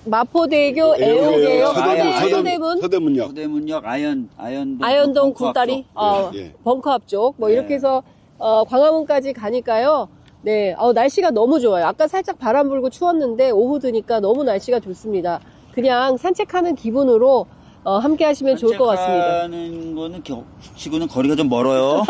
A: 마포대교, 애호개역, 서대문,
D: 서대문역.
C: 서대문역,
A: 아현동 굴다리,
D: 예.
A: 벙커 앞쪽, 뭐
C: 네.
A: 이렇게 해서 광화문까지 가니까요. 네, 날씨가 너무 좋아요. 아까 살짝 바람 불고 추웠는데 오후 드니까 너무 날씨가 좋습니다. 그냥 산책하는 기분으로 함께 하시면 좋을 것 같습니다.
C: 산책하는 거는 치고는 거리가 좀 멀어요.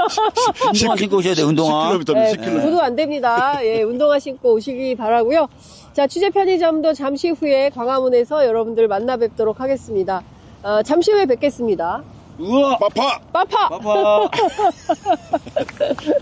C: 운동화 신고 오셔야 돼, 운동화.
D: 10km입니다.
A: 네,
D: 10km.
A: 구두 안 됩니다. 예, 운동화 신고 오시기 바라고요. 자, 취재 편의점도 잠시 후에 광화문에서 여러분들 만나 뵙도록 하겠습니다. 잠시 후에 뵙겠습니다.
C: 우와!
D: 빠파!
A: 빠파!
C: 봐봐.